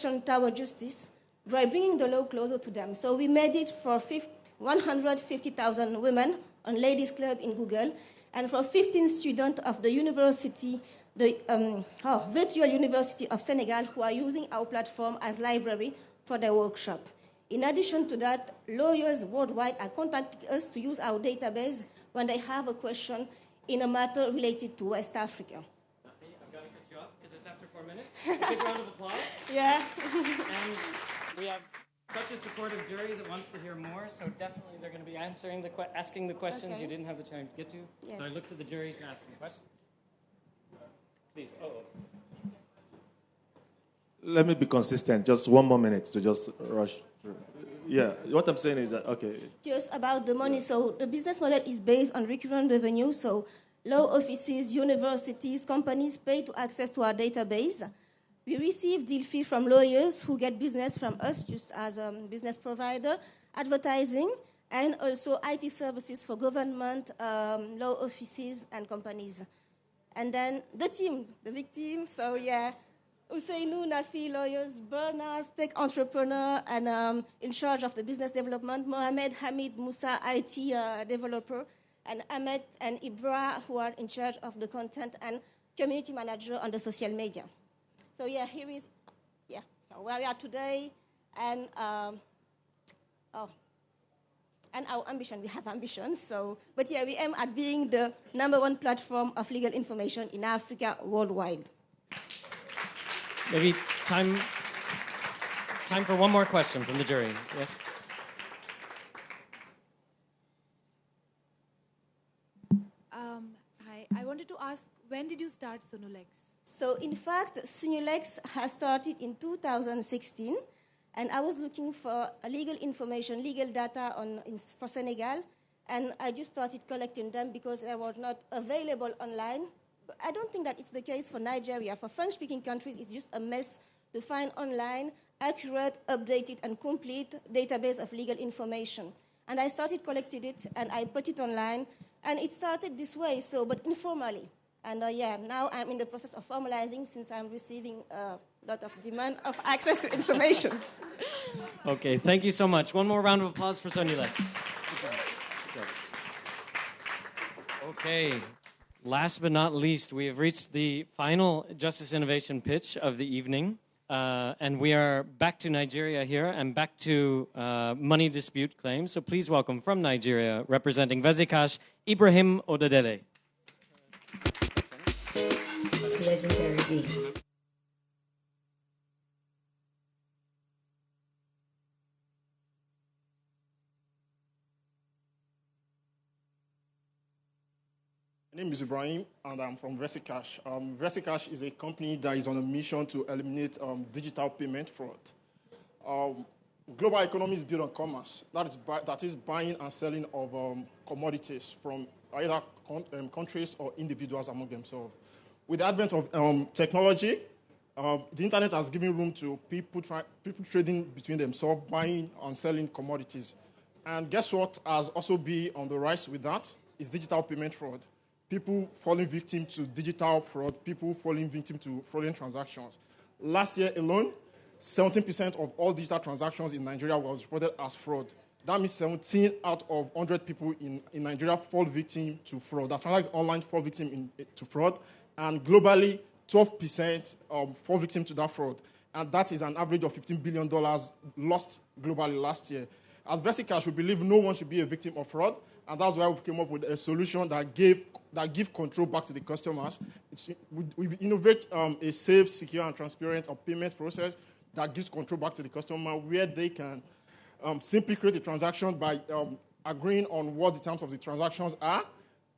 action toward justice by bringing the law closer to them. So we made it for 150,000 women on Ladies Club in Google, and for 15 students of the university, the virtual University of Senegal, who are using our platform as library for their workshop. In addition to that, lawyers worldwide are contacting us to use our database when they have a question in a matter related to West Africa. I've got to cut you off because it's after 4 minutes. A big round of applause. Yeah. And we have such a supportive jury that wants to hear more, so definitely they're going to be asking the questions you didn't have the time to get to. Yes. So I look to the jury to ask some questions. Please. Let me be consistent. Just 1 more minute to just rush through. Yeah, what I'm saying is that, okay. Just about the money. So the business model is based on recurrent revenue. So law offices, universities, companies pay to access to our database. We receive deal fee from lawyers who get business from us just as a business provider, advertising, and also IT services for government, law offices, and companies. And then the team, the big team. So yeah, Ousseinou, Nafi, lawyers, Bernard, tech entrepreneur, and in charge of the business development, Mohamed Hamid Moussa, IT developer, and Ahmed and Ibra, who are in charge of the content and community manager on the social media. So yeah, here is, so where we are today, and and our ambition. We have ambitions, so, but yeah, we aim at being the #1 platform of legal information in Africa worldwide. Maybe time for one more question from the jury. Yes? Hi, I wanted to ask, when did you start Sonulex? So in fact, Sonulex has started in 2016, and I was looking for legal information, legal data for Senegal, and I just started collecting them because they were not available online. But I don't think that it's the case for Nigeria. For French-speaking countries, it's just a mess to find online, accurate, updated, and complete database of legal information. And I started collecting it, and I put it online, and it started this way, but informally. And now I'm in the process of formalizing since I'm receiving a lot of demand of access to information. Okay, thank you so much. One more round of applause for Sonulex. Okay, last but not least, we have reached the final Justice Innovation pitch of the evening. And we are back to Nigeria here and back to money dispute claims. So please welcome from Nigeria, representing Vezikash, Ibrahim Odedele. Legendary beat. My name is Ibrahim, and I'm from Vezikash. Vezikash is a company that is on a mission to eliminate digital payment fraud. Global economy is built on commerce. That is buying and selling of commodities from either countries or individuals among themselves. With the advent of technology, the internet has given room to people trading between themselves, buying and selling commodities. And guess what has also been on the rise with that? Is digital payment fraud. People falling victim to digital fraud, people falling victim to fraudulent transactions. Last year alone, 17% of all digital transactions in Nigeria was reported as fraud. That means 17 out of 100 people in Nigeria fall victim to fraud. That transact online fall victim to fraud. And globally, 12% fall victim to that fraud. And that is an average of $15 billion lost globally last year. As Vezikash, we believe no one should be a victim of fraud. And that's why we came up with a solution that give control back to the customers. We innovate a safe, secure, and transparent payment process that gives control back to the customer, where they can simply create a transaction by agreeing on what the terms of the transactions are.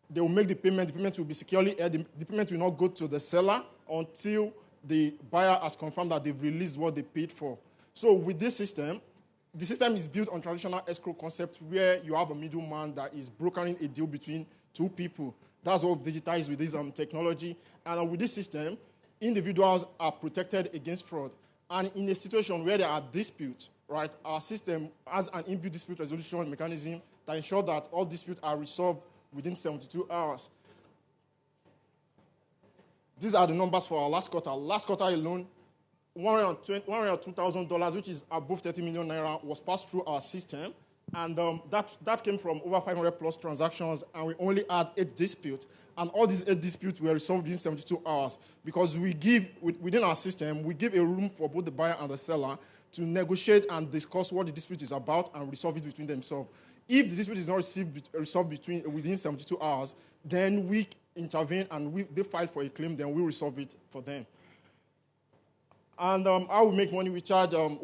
They will make the payment. The payment will be securely held. The payment will not go to the seller until the buyer has confirmed that they've released what they paid for. So with this system, the system is built on traditional escrow concept where you have a middleman that is brokering a deal between two people. That's what we've digitized with this technology. And with this system, individuals are protected against fraud. And in a situation where there are disputes, right, our system has an inbuilt dispute resolution mechanism that ensures that all disputes are resolved within 72 hours. These are the numbers for our last quarter. Last quarter alone, $102,000, which is above 30 million naira, was passed through our system. And that came from over 500 plus transactions, and we only had 8 disputes. And all these 8 disputes were resolved within 72 hours because we give, within our system, we give a room for both the buyer and the seller to negotiate and discuss what the dispute is about and resolve it between themselves. If the dispute is not resolved within 72 hours, then we intervene and they file for a claim, then we resolve it for them. And how we make money, we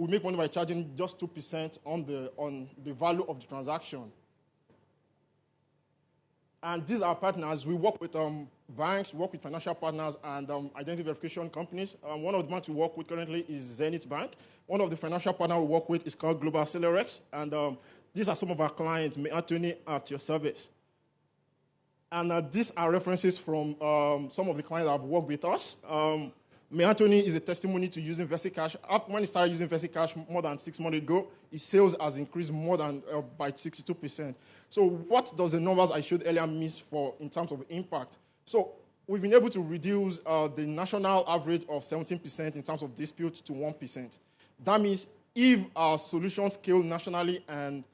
make money by charging just 2% on the value of the transaction. And these are partners. We work with banks, work with financial partners, and identity verification companies. One of the banks we work with currently is Zenith Bank. One of the financial partners we work with is called Global Accelerex. And these are some of our clients, Anthony, at your service. And these are references from some of the clients that have worked with us. Anthony is a testimony to using VesiCash. When he started using VesiCash more than 6 months ago, his sales has increased more than by 62%. So what does the numbers I showed earlier mean in terms of impact? So we've been able to reduce the national average of 17% in terms of disputes to 1%. That means if our solutions scale nationally and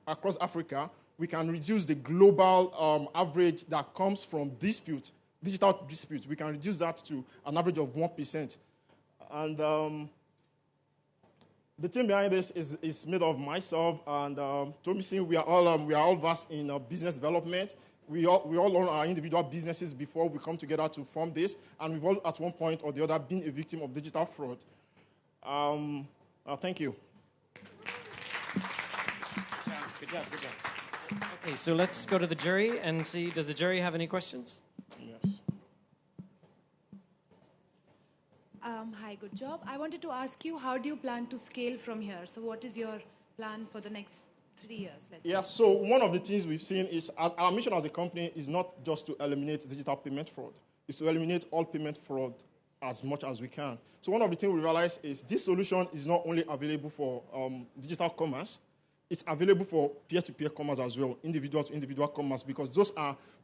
across Africa, we can reduce the global average that comes from digital disputes. We can reduce that to an average of 1%. And the team behind this is made of myself and Tommy Singh. We are all versed in business development. We all learn our individual businesses before we come together to form this. And we've all, at one point or the other, been a victim of digital fraud. Thank you. Good job. Okay, so let's go to the jury and see, does the jury have any questions? Yes. Hi, good job. I wanted to ask you, how do you plan to scale from here? So what is your plan for the next 3 years? So one of the things we've seen is our mission as a company is not just to eliminate digital payment fraud. It's to eliminate all payment fraud as much as we can. So one of the things we realized is this solution is not only available for digital commerce, it's available for peer-to-peer commerce as well, individual-to-individual commerce, because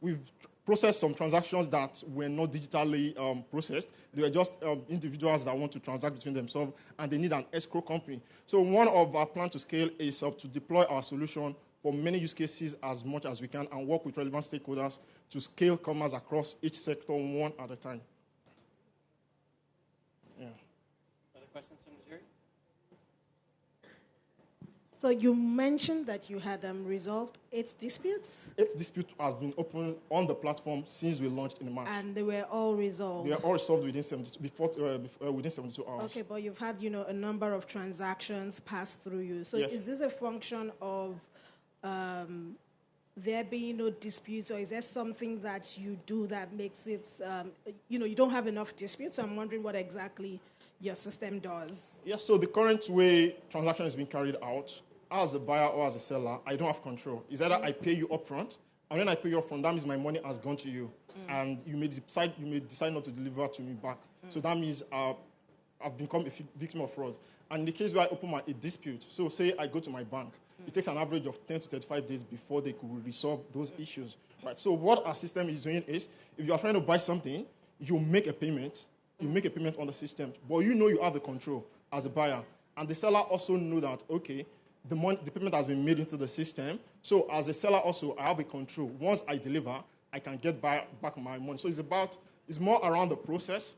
we've processed some transactions that were not digitally processed. They were just individuals that want to transact between themselves, and they need an escrow company. So one of our plans to scale is to deploy our solution for many use cases as much as we can and work with relevant stakeholders to scale commerce across each sector one at a time. Yeah. Other questions from the jury? So you mentioned that you had resolved 8 disputes? 8 disputes have been open on the platform since we launched in March. And they were all resolved? They are all resolved within 72 hours. Okay, but you've had, a number of transactions pass through you. So yes. Is this a function of there being no disputes, or is there something that you do that makes it, you don't have enough disputes? So I'm wondering what exactly your system does. Yes, so the current way transaction is being carried out, as a buyer or as a seller, I don't have control. It's either I pay you upfront, and when I pay you upfront, that means my money has gone to you, and you may decide not to deliver to me back. So that means I've become a victim of fraud. And in the case where I open a dispute, so say I go to my bank, it takes an average of 10 to 35 days before they could resolve those issues. Right. So what our system is doing is, if you are trying to buy something, you make a payment. You make a payment on the system, but you have the control as a buyer, and the seller also know that the payment has been made into the system. So as a seller also, I have a control. Once I deliver, I can get back my money. So it's more around the process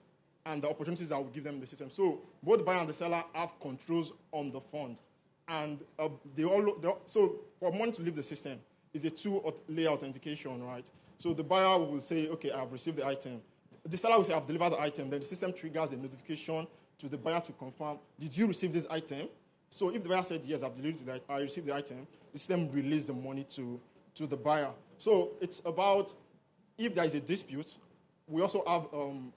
and the opportunities that will give them in the system. So both the buyer and the seller have controls on the fund. And so for money to leave the system, is a 2-layer authentication, right? So the buyer will say, okay, I've received the item. The seller will say, I've delivered the item. Then the system triggers a notification to the buyer to confirm, did you receive this item? So if the buyer said, yes, I received the item, the system releases the money to the buyer. So it's about, if there is a dispute, we also have an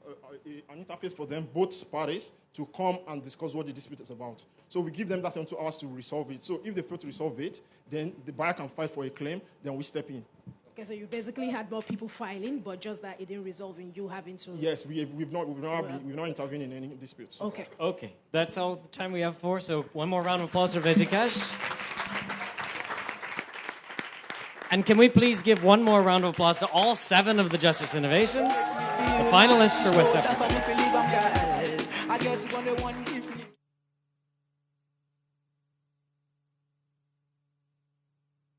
interface for them, both parties, to come and discuss what the dispute is about. So we give them that 72 hours to resolve it. So if they fail to resolve it, then the buyer can file for a claim, then we step in. Okay, so you basically had more people filing, but just that it didn't resolve in you having to... Yes, we've not intervened in any disputes. Okay. Okay, that's all the time we have for, so one more round of applause for VesiCash. And can we please give one more round of applause to all 7 of the Justice Innovations, the finalists for West Africa.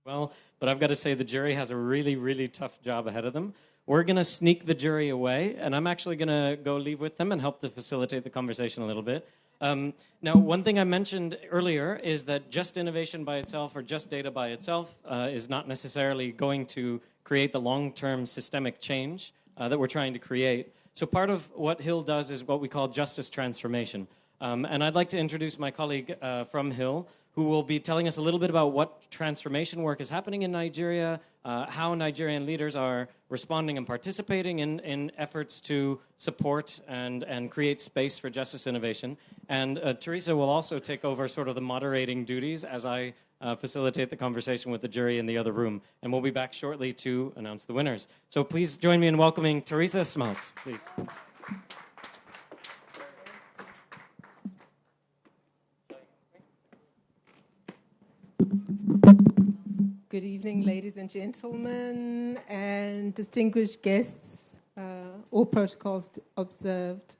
Well, but I've got to say the jury has a really, really tough job ahead of them. We're going to sneak the jury away, and I'm actually going to go leave with them and help to facilitate the conversation a little bit. Now, one thing I mentioned earlier is that just innovation by itself or just data by itself is not necessarily going to create the long-term systemic change that we're trying to create. So part of what Hill does is what we call justice transformation. And I'd like to introduce my colleague from Hill, who will be telling us a little bit about what transformation work is happening in Nigeria, how Nigerian leaders are responding and participating in efforts to support and create space for justice innovation. And Teresa will also take over sort of the moderating duties as I facilitate the conversation with the jury in the other room. And we'll be back shortly to announce the winners. So please join me in welcoming Teresa Smalt, please. Good evening, ladies and gentlemen, and distinguished guests, all protocols observed.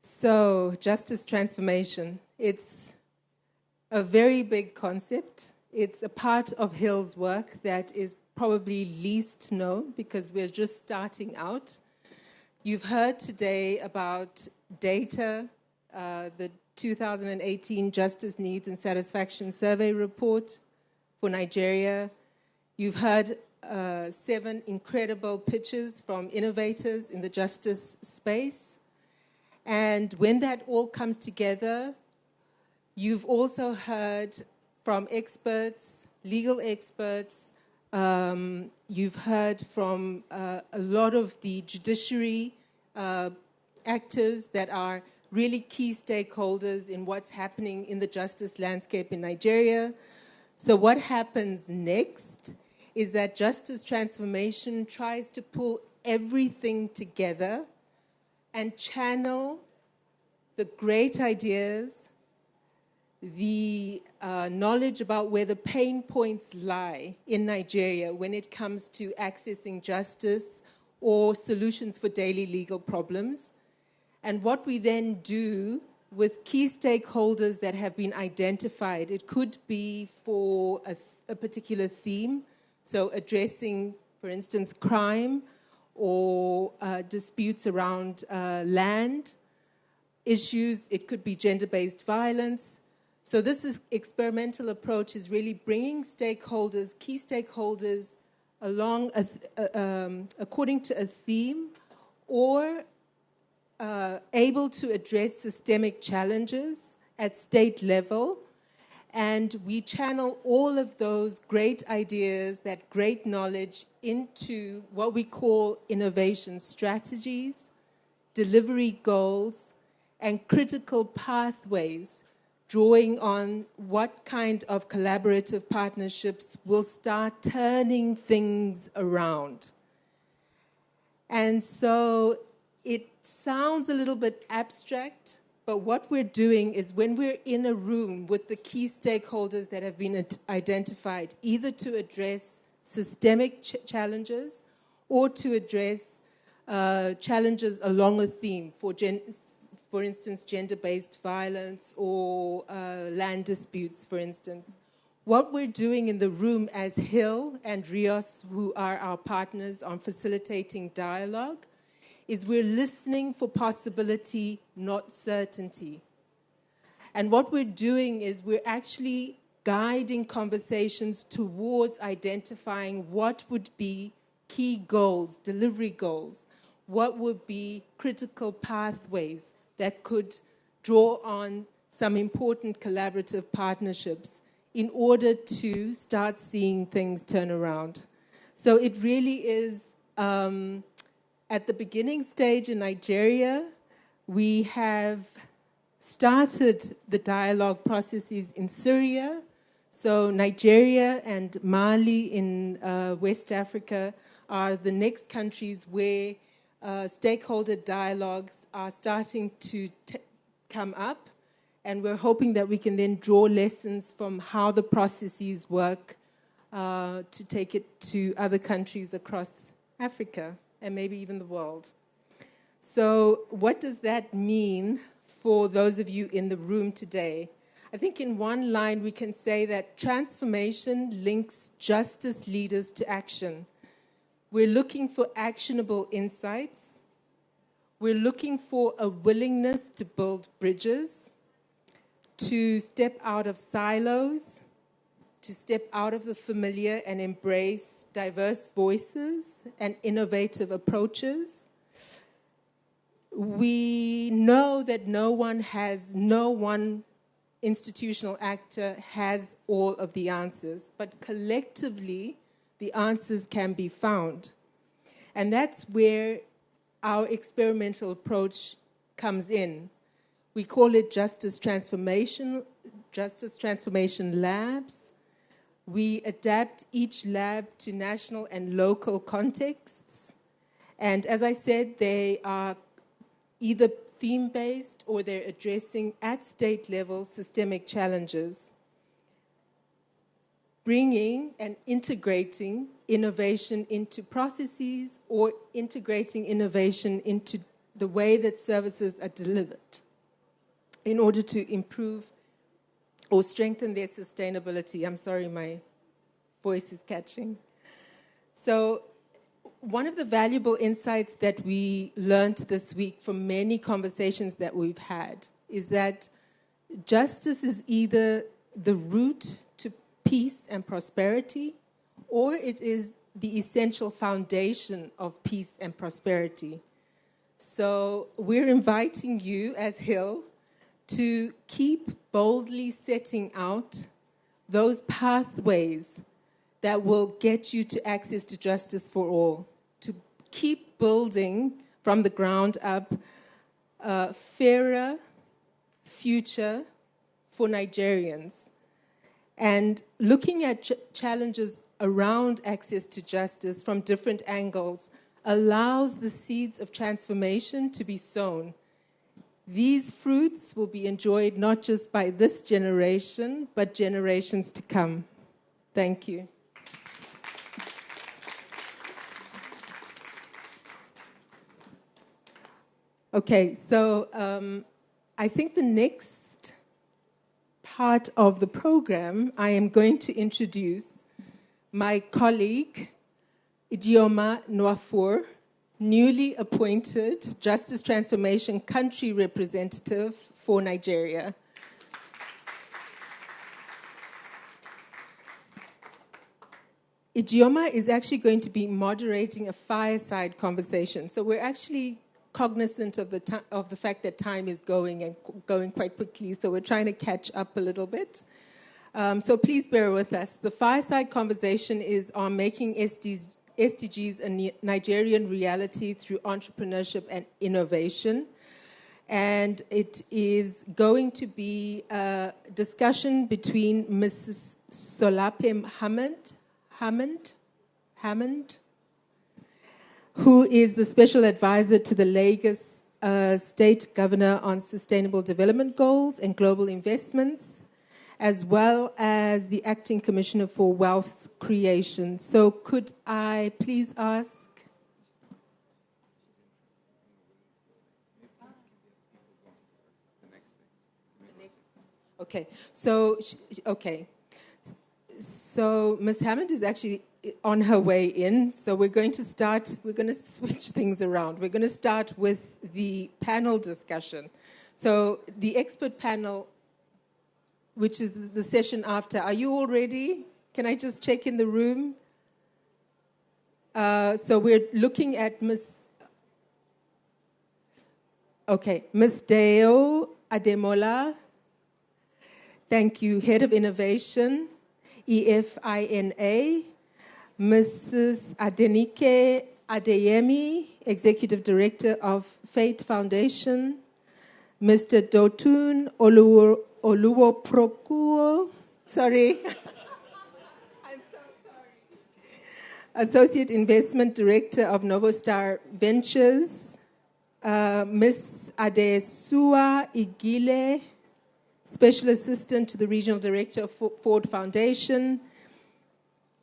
So, justice transformation, it's a very big concept. It's a part of Hill's work that is probably least known because we're just starting out. You've heard today about data, the 2018 Justice Needs and Satisfaction Survey report for Nigeria. You've heard 7 incredible pitches from innovators in the justice space. And when that all comes together, you've also heard from experts, legal experts, you've heard from a lot of the judiciary actors that are really key stakeholders in what's happening in the justice landscape in Nigeria. So what happens next is that justice transformation tries to pull everything together and channel the great ideas, the knowledge about where the pain points lie in Nigeria when it comes to accessing justice or solutions for daily legal problems. And what we then do with key stakeholders that have been identified. It could be for a particular theme, so addressing, for instance, crime or disputes around land issues. It could be gender-based violence. So this experimental approach is really bringing stakeholders, key stakeholders, along according to a theme or able to address systemic challenges at state level. And we channel all of those great ideas, that great knowledge into what we call innovation strategies, delivery goals, and critical pathways, drawing on what kind of collaborative partnerships will start turning things around. And so it sounds a little bit abstract, but what we're doing is when we're in a room with the key stakeholders that have been identified, either to address systemic challenges or to address challenges along a theme, for instance, gender-based violence or land disputes, for instance. What we're doing in the room as Hill and Rios, who are our partners on facilitating dialogue, is we're listening for possibility, not certainty. And what we're doing is we're actually guiding conversations towards identifying what would be key goals, delivery goals, what would be critical pathways that could draw on some important collaborative partnerships in order to start seeing things turn around. So it really is at the beginning stage in Nigeria. We have started the dialogue processes in Syria. So Nigeria and Mali in West Africa are the next countries where stakeholder dialogues are starting to come up. And we're hoping that we can then draw lessons from how the processes work to take it to other countries across Africa and maybe even the world. So what does that mean for those of you in the room today? I think in one line we can say that transformation links justice leaders to action. We're looking for actionable insights. We're looking for a willingness to build bridges, to step out of silos, to step out of the familiar and embrace diverse voices and innovative approaches. We know that no one institutional actor has all of the answers, but collectively, the answers can be found. And that's where our experimental approach comes in. We call it Justice Transformation Labs. We adapt each lab to national and local contexts. And as I said, they are either theme-based or they're addressing at state level systemic challenges, bringing and integrating innovation into processes or integrating innovation into the way that services are delivered in order to improve or strengthen their sustainability. I'm sorry, my voice is catching. So one of the valuable insights that we learned this week from many conversations that we've had is that justice is either the route to peace and prosperity, or it is the essential foundation of peace and prosperity. So we're inviting you as Hill to keep boldly setting out those pathways that will get you to access to justice for all, to keep building from the ground up a fairer future for Nigerians. And looking at challenges around access to justice from different angles allows the seeds of transformation to be sown. These fruits will be enjoyed not just by this generation, but generations to come. Thank you. Okay, so I think the next part of the program, I am going to introduce my colleague, Ijeoma Nwafor, newly appointed Justice Transformation Country Representative for Nigeria. Ijeoma is actually going to be moderating a fireside conversation. So we're actually cognizant of the fact that time is going quite quickly, so we're trying to catch up a little bit. So please bear with us. The fireside conversation is on making SDGs a Nigerian reality through entrepreneurship and innovation. And it is going to be a discussion between Mrs. Solape Hammond, who is the special advisor to the Lagos State Governor on Sustainable Development Goals and Global Investments, as well as the Acting Commissioner for Wealth Creation. So could I please ask? Okay, so Ms. Hammond is actually on her way in, so we're going to switch things around. We're going to start with the panel discussion. So the expert panel, which is the session after, are you all ready? Can I just check in the room? So we're looking at Ms. Deo Ademola. Thank you, Head of Innovation, EFINA. Mrs. Adenike Adeyemi, Executive Director of Fate Foundation. Mr. Dotun Oluwoprokuo, sorry. I'm so sorry. Associate Investment Director of Novostar Ventures. Ms. Adesua Igile, Special Assistant to the Regional Director of Ford Foundation.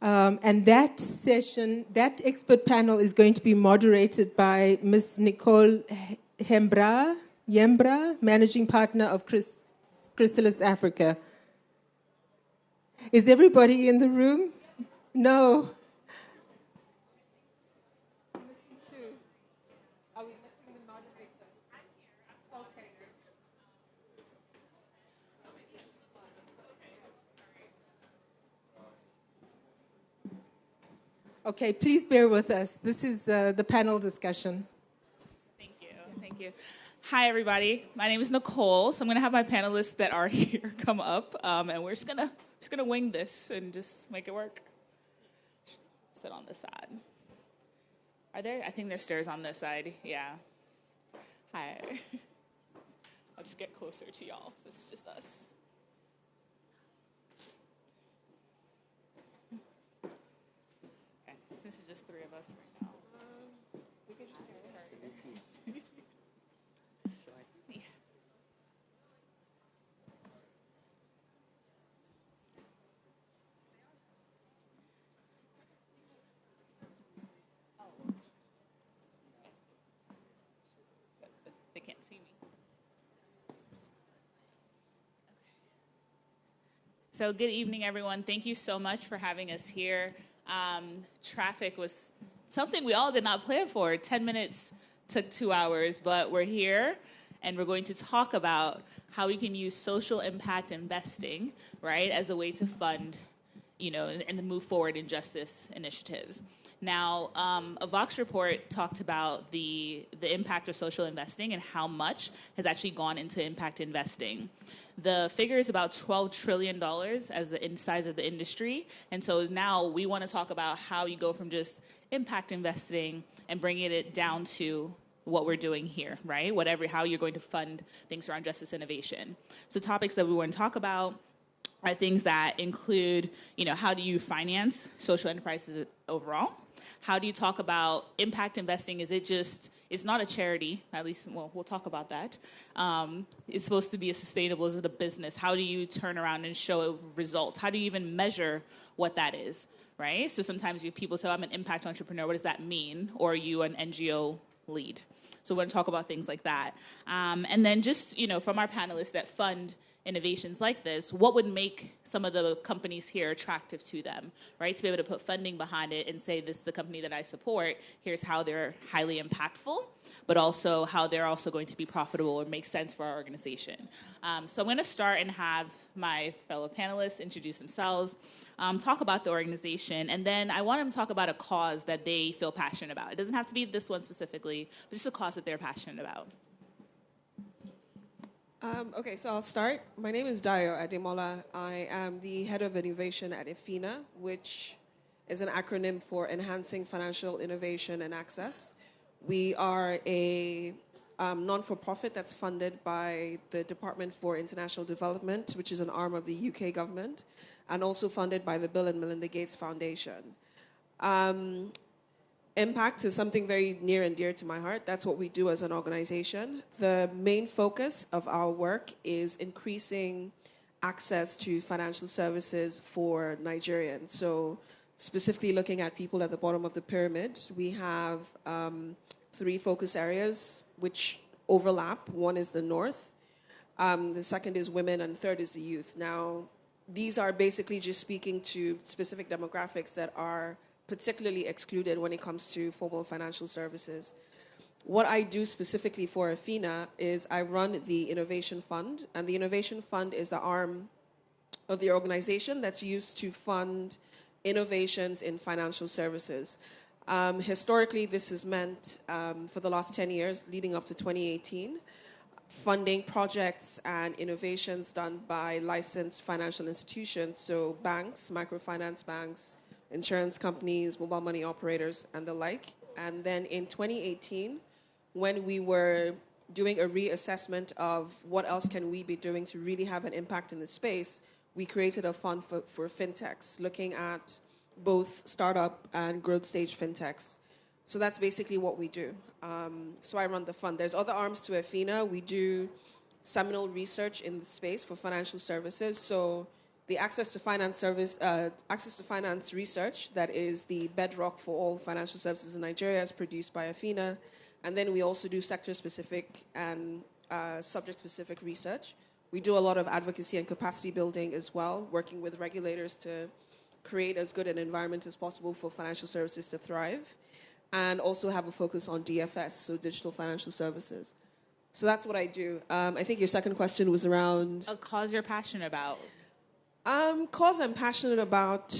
And that session, that expert panel is going to be moderated by Ms. Nicole Yembra, Managing Partner of Chrysalis Africa. Is everybody in the room? No. Okay, please bear with us. This is the panel discussion. Thank you. Thank you. Hi, everybody. My name is Nicole. So I'm going to have my panelists that are here come up, and we're just gonna wing this and just make it work. Sit on this side. Are there? I think there's stairs on this side. Yeah. Hi. I'll just get closer to y'all. So it's just us. Okay. Since it's just three of us right now. We could just start. They can't see me. So good evening, everyone. Thank you so much for having us here. Traffic was something we all did not plan for. 10 minutes took 2 hours, but we're here, and we're going to talk about how we can use social impact investing, right, as a way to fund, and to move forward in justice initiatives. Now, a Vox report talked about the impact of social investing and how much has actually gone into impact investing. The figure is about $12 trillion as the size of the industry. And so now we want to talk about how you go from just impact investing and bringing it down to what we're doing here, right? How you're going to fund things around justice innovation. So topics that we want to talk about are things that include, how do you finance social enterprises overall? How do you talk about impact investing? It's not a charity, at least, we'll talk about that. It's supposed to be sustainable. Is it a business? How do you turn around and show results? How do you even measure what that is, right? So sometimes people say, I'm an impact entrepreneur. What does that mean? Or are you an NGO lead? So we're going to talk about things like that. And then just, from our panelists that fund innovations like this, what would make some of the companies here attractive to them, right? To be able to put funding behind it and say, this is the company that I support, here's how they're highly impactful, but also how they're also going to be profitable or make sense for our organization. So I'm going to start and have my fellow panelists introduce themselves, talk about the organization, and then I want them to talk about a cause that they feel passionate about. It doesn't have to be this one specifically, but just a cause that they're passionate about. Okay, so I'll start. My name is Dayo Ademola. I am the head of innovation at IFINA, which is an acronym for Enhancing Financial Innovation and Access. We are a non-for-profit that's funded by the Department for International Development, which is an arm of the UK government, and also funded by the Bill and Melinda Gates Foundation. Impact is something very near and dear to my heart. That's what we do as an organization. The main focus of our work is increasing access to financial services for Nigerians. So specifically looking at people at the bottom of the pyramid, we have 3 focus areas which overlap. One is the North, the second is women, and third is the youth. Now, these are basically just speaking to specific demographics that are particularly excluded when it comes to formal financial services. What I do specifically for IFINA is I run the Innovation Fund, and the Innovation Fund is the arm of the organization that's used to fund innovations in financial services. Historically, this has meant, for the last 10 years, leading up to 2018, funding projects and innovations done by licensed financial institutions, so banks, microfinance banks, insurance companies, mobile money operators, and the like. And then in 2018, when we were doing a reassessment of what else can we be doing to really have an impact in the space, we created a fund for fintechs, looking at both startup and growth stage fintechs. So that's basically what we do. So I run the fund. There's other arms to IFINA. We do seminal research in the space for financial services. So the access to finance research that is the bedrock for all financial services in Nigeria is produced by Afina. And then we also do sector-specific and subject-specific research. We do a lot of advocacy and capacity building as well, working with regulators to create as good an environment as possible for financial services to thrive, and also have a focus on DFS, so digital financial services. So that's what I do. I think your second question was around... A cause you're passionate about. Cause I'm passionate about,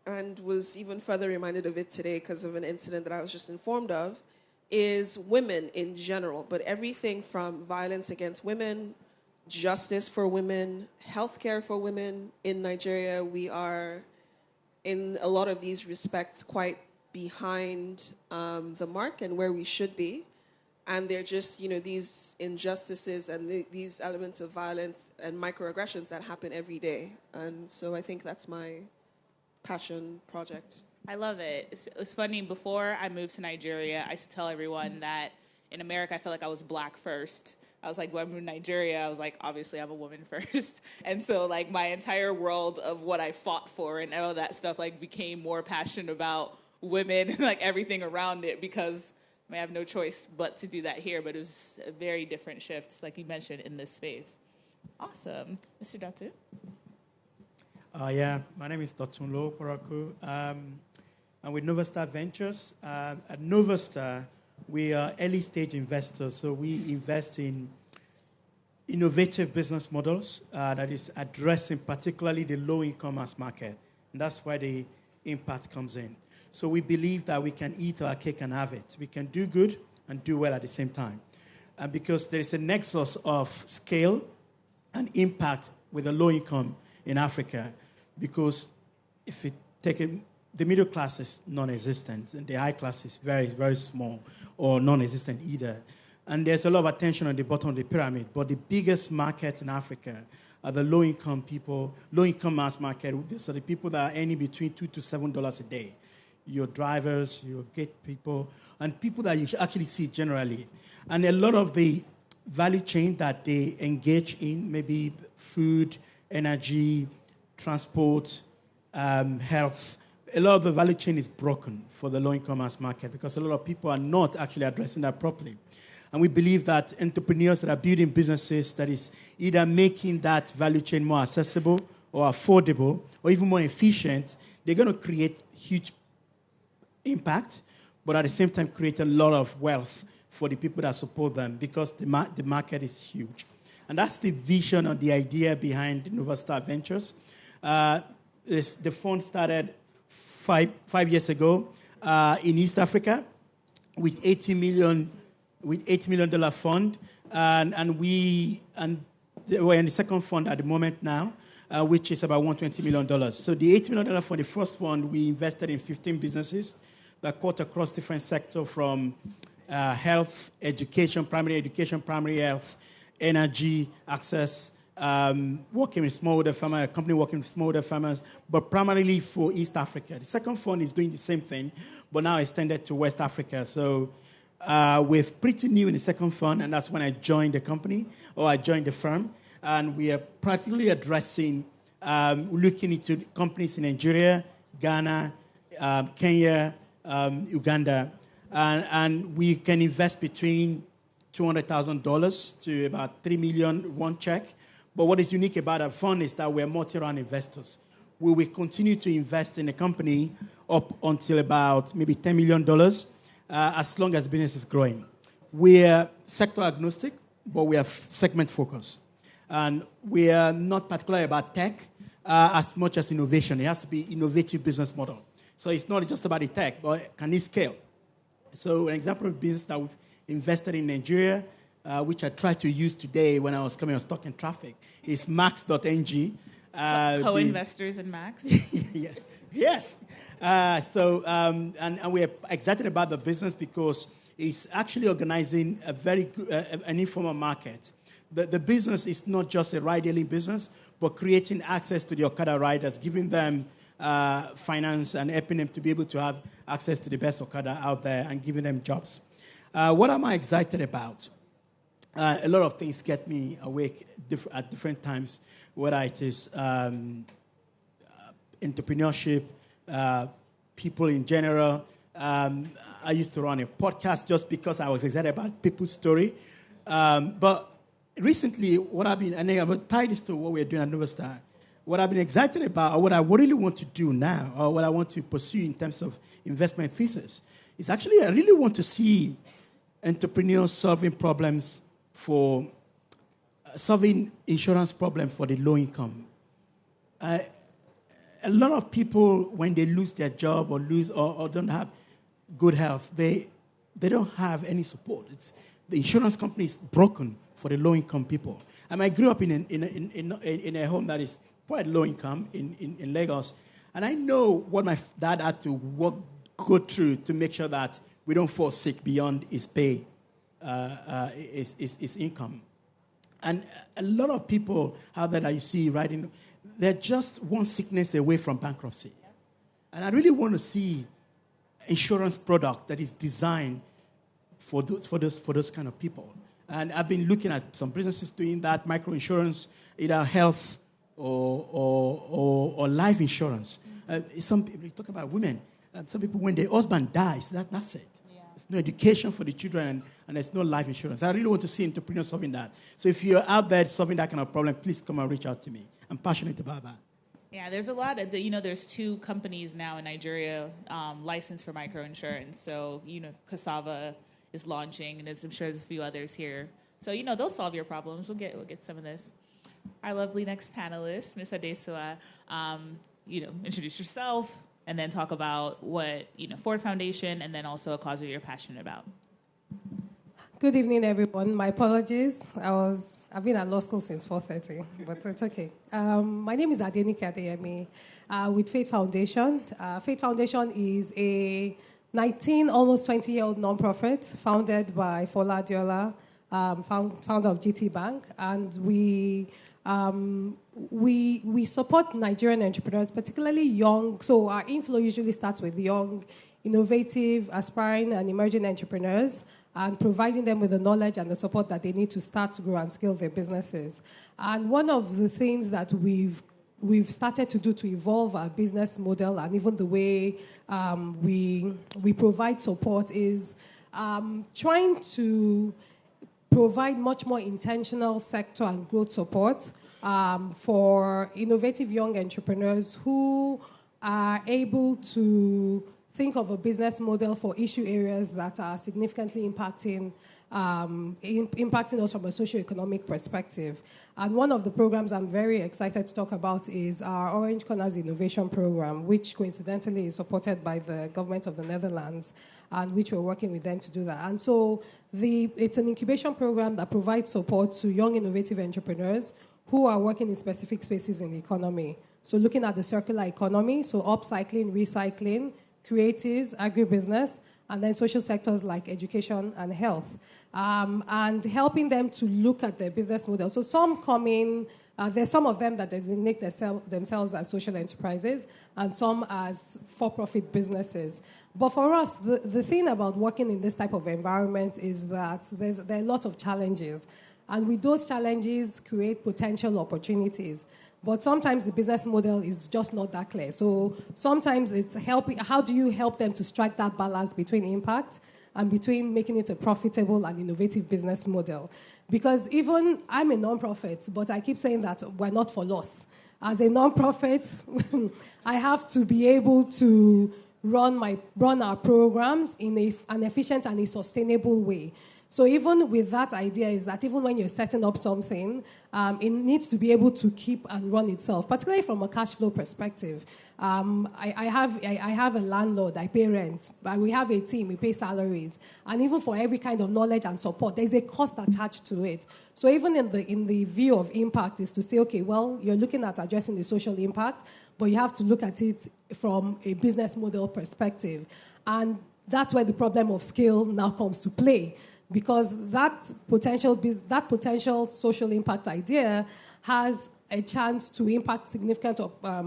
and was even further reminded of it today because of an incident that I was just informed of, is women in general, but everything from violence against women, justice for women, healthcare for women. In Nigeria, we are, in a lot of these respects, quite behind the mark and where we should be. And they're just, these injustices and these elements of violence and microaggressions that happen every day. And so I think that's my passion project. I love it. It's funny, before I moved to Nigeria, I used to tell everyone that in America, I felt like I was black first. I was like, when I moved to Nigeria, I was like, obviously I'm a woman first. And so like my entire world of what I fought for and all that stuff like became more passionate about women and like everything around it, because I have no choice but to do that here, but it was a very different shift, like you mentioned, in this space. Awesome. Mr. Datu? My name is Dotunlo Poraku. I'm with Novastar Ventures. At Novastar, we are early-stage investors, so we invest in innovative business models that is addressing particularly the low-income mass market, and that's where the impact comes in. So we believe that we can eat our cake and have it. We can do good and do well at the same time. And because there is a nexus of scale and impact with the low income in Africa, because if you take it, the middle class is non-existent, and the high class is very, very small or non-existent either. And there's a lot of attention on the bottom of the pyramid, but the biggest market in Africa are the low-income people, low-income mass market. These are the people that are earning between $2 to $7 a day. Your drivers, your gate people, and people that you actually see generally. And a lot of the value chain that they engage in, maybe food, energy, transport, health, a lot of the value chain is broken for the low-income mass market because a lot of people are not actually addressing that properly. And we believe that entrepreneurs that are building businesses that is either making that value chain more accessible or affordable or even more efficient, they're going to create huge impact, but at the same time create a lot of wealth for the people that support them because the market is huge. And that's the vision or the idea behind Novastar Ventures. The fund started five years ago in East Africa with $80 million fund, and we're in the second fund at the moment now, which is about $120 million. So the $80 million for the first fund, we invested in 15 businesses that cut across different sectors from health, education, primary health, energy, access, working with smallholder farmers, a company working with smallholder farmers, but primarily for East Africa. The second fund is doing the same thing, but now extended to West Africa. So we're pretty new in the second fund, and that's when I joined the company, or I joined the firm, and we are practically addressing, looking into companies in Nigeria, Ghana, Kenya, Uganda, and we can invest between $200,000 to about $3 million, one check. But what is unique about our fund is that we're multi-round investors. We will continue to invest in the company up until about maybe $10 million as long as business is growing. We're sector agnostic, but we are segment focused. And we are not particularly about tech as much as innovation. It has to be innovative business model. So it's not just about the tech, but can it scale? So an example of business that we've invested in Nigeria, which I tried to use today when I was coming on Stock and Traffic, is Max.ng. Co-investors in Max? Yeah. Yes. And we're excited about the business because it's actually organizing a very good, an informal market. The business is not just a ride-hailing business, but creating access to the Okada riders, giving them finance and helping them to be able to have access to the best Okada out there and giving them jobs. What am I excited about? A lot of things get me awake at different times, whether it is entrepreneurship, people in general. I used to run a podcast just because I was excited about people's story. But recently, what I've been, and I'm going to tie this to what we're doing at NovaStar, what I've been excited about, or what I really want to do now, or what I want to pursue in terms of investment thesis, is actually I really want to see entrepreneurs solving problems for solving insurance problems for the low income. A lot of people, when they lose their job or don't have good health, they don't have any support. The insurance company is broken for the low income people. I grew up in a home that is quite low income in Lagos, and I know what my dad had to go through to make sure that we don't fall sick beyond his pay, his income. And a lot of people out there that you see writing, they're just one sickness away from bankruptcy. And I really want to see insurance product that is designed for those kind of people. And I've been looking at some businesses doing that, microinsurance, either health or life insurance. Some people, you talk about women, and some people, when their husband dies, that's it. Yeah. There's no education for the children, and there's no life insurance. I really want to see entrepreneurs solving that. So if you're out there solving that kind of problem, please come and reach out to me. I'm passionate about that. Yeah, there's a lot of, there's 2 companies now in Nigeria licensed for microinsurance. So, Cassava is launching, and I'm sure there's a few others here. So, they'll solve your problems. We'll get some of this. Our lovely next panelist, Ms. Adesua, introduce yourself and then talk about what, Ford Foundation, and then also a cause that you're passionate about. Good evening, everyone. My apologies. I've been at law school since 4:30, but it's okay. My name is Adenike Adeyemi with Faith Foundation. Faith Foundation is a 19, almost 20-year-old nonprofit founded by Fola Adiola, founder of GT Bank, and we support Nigerian entrepreneurs, particularly young. So our inflow usually starts with young, innovative, aspiring, and emerging entrepreneurs, and providing them with the knowledge and the support that they need to start to grow and scale their businesses. And one of the things that we've started to do to evolve our business model and even the way we provide support is trying to provide much more intentional sector and growth support for innovative young entrepreneurs who are able to think of a business model for issue areas that are significantly impacting us from a socioeconomic perspective. And one of the programs I'm very excited to talk about is our Orange Corners Innovation Program, which coincidentally is supported by the government of the Netherlands, and which we're working with them to do that. And so it's an incubation program that provides support to young innovative entrepreneurs who are working in specific spaces in the economy. So looking at the circular economy, so upcycling, recycling, creatives, agribusiness, and then social sectors like education and health, and helping them to look at their business model. So some come in, there's some of them that designate themselves as social enterprises, and some as for-profit businesses. But for us, the thing about working in this type of environment is that there are a lot of challenges, and with those challenges create potential opportunities. But sometimes the business model is just not that clear. So sometimes it's helping. How do you help them to strike that balance between impact and between making it a profitable and innovative business model? Because even I'm a nonprofit, but I keep saying that we're not for loss. As a nonprofit, I have to be able to run our programs in an efficient and a sustainable way. So even with that idea is that even when you're setting up something, it needs to be able to keep and run itself, particularly from a cash flow perspective. I have a landlord, I pay rent, but we have a team, we pay salaries. And even for every kind of knowledge and support, there's a cost attached to it. So even in the view of impact is to say, okay, well, you're looking at addressing the social impact, but you have to look at it from a business model perspective. And that's where the problem of scale now comes to play. Because that potential social impact idea has a chance to impact significant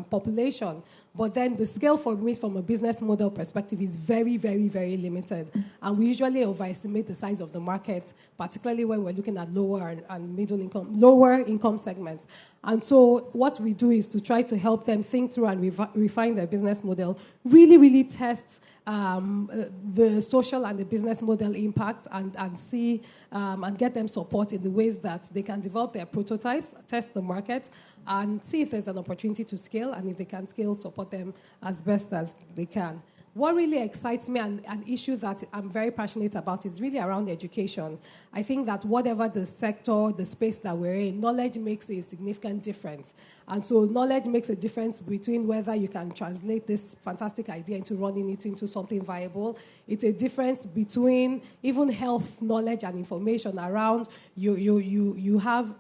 population. But then the scale for me from a business model perspective is very, very, very limited. And we usually overestimate the size of the market, particularly when we're looking at lower income segments. And so what we do is to try to help them think through and refine their business model, really, really test the social and the business model impact and see and get them support in the ways that they can develop their prototypes, test the market, and see if there's an opportunity to scale, and if they can scale, support them as best as they can. What really excites me and an issue that I'm very passionate about is really around education. I think that whatever the sector, the space that we're in, knowledge makes a significant difference. And so knowledge makes a difference between whether you can translate this fantastic idea into running it into something viable. It's a difference between even health knowledge and information around you have...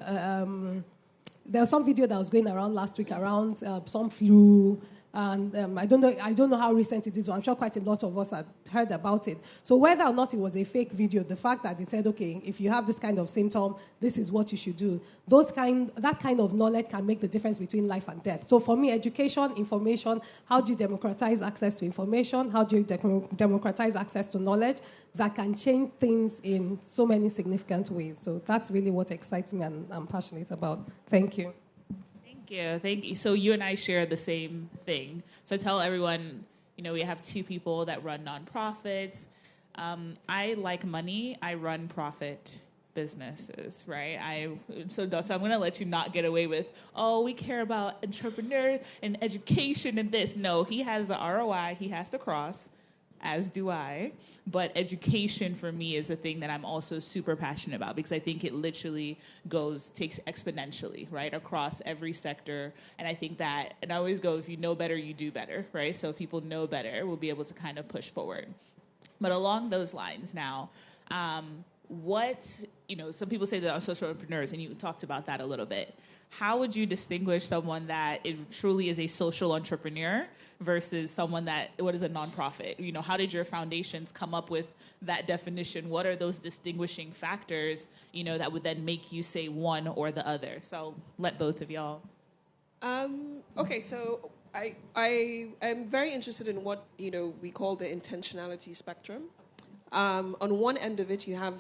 there was some video that was going around last week around some flu, and I don't know how recent it is, but I'm sure quite a lot of us had heard about it. So whether or not it was a fake video, the fact that they said, okay, if you have this kind of symptom, this is what you should do. That kind of knowledge can make the difference between life and death. So for me, education, information, how do you democratize access to information? How do you democratize access to knowledge? That can change things in so many significant ways. So that's really what excites me and I'm passionate about. Thank you. Thank you. So you and I share the same thing. So I tell everyone, we have two people that run nonprofits. I like money. I run profit businesses, right? So I'm going to let you not get away with, we care about entrepreneurs and education and this. No, he has the ROI he has to cross, as do I. But education for me is a thing that I'm also super passionate about because I think it literally takes exponentially, right, across every sector. And I think that, and I always go, if you know better, you do better, right? So if people know better, we'll be able to kind of push forward. But along those lines now, some people say that are social entrepreneurs, and you talked about that a little bit. How would you distinguish someone that truly is a social entrepreneur versus someone what is a nonprofit? How did your foundations come up with that definition? What are those distinguishing factors, that would then make you say one or the other? So let both of y'all. Okay, so I am very interested in what, we call the intentionality spectrum. On one end of it, you have,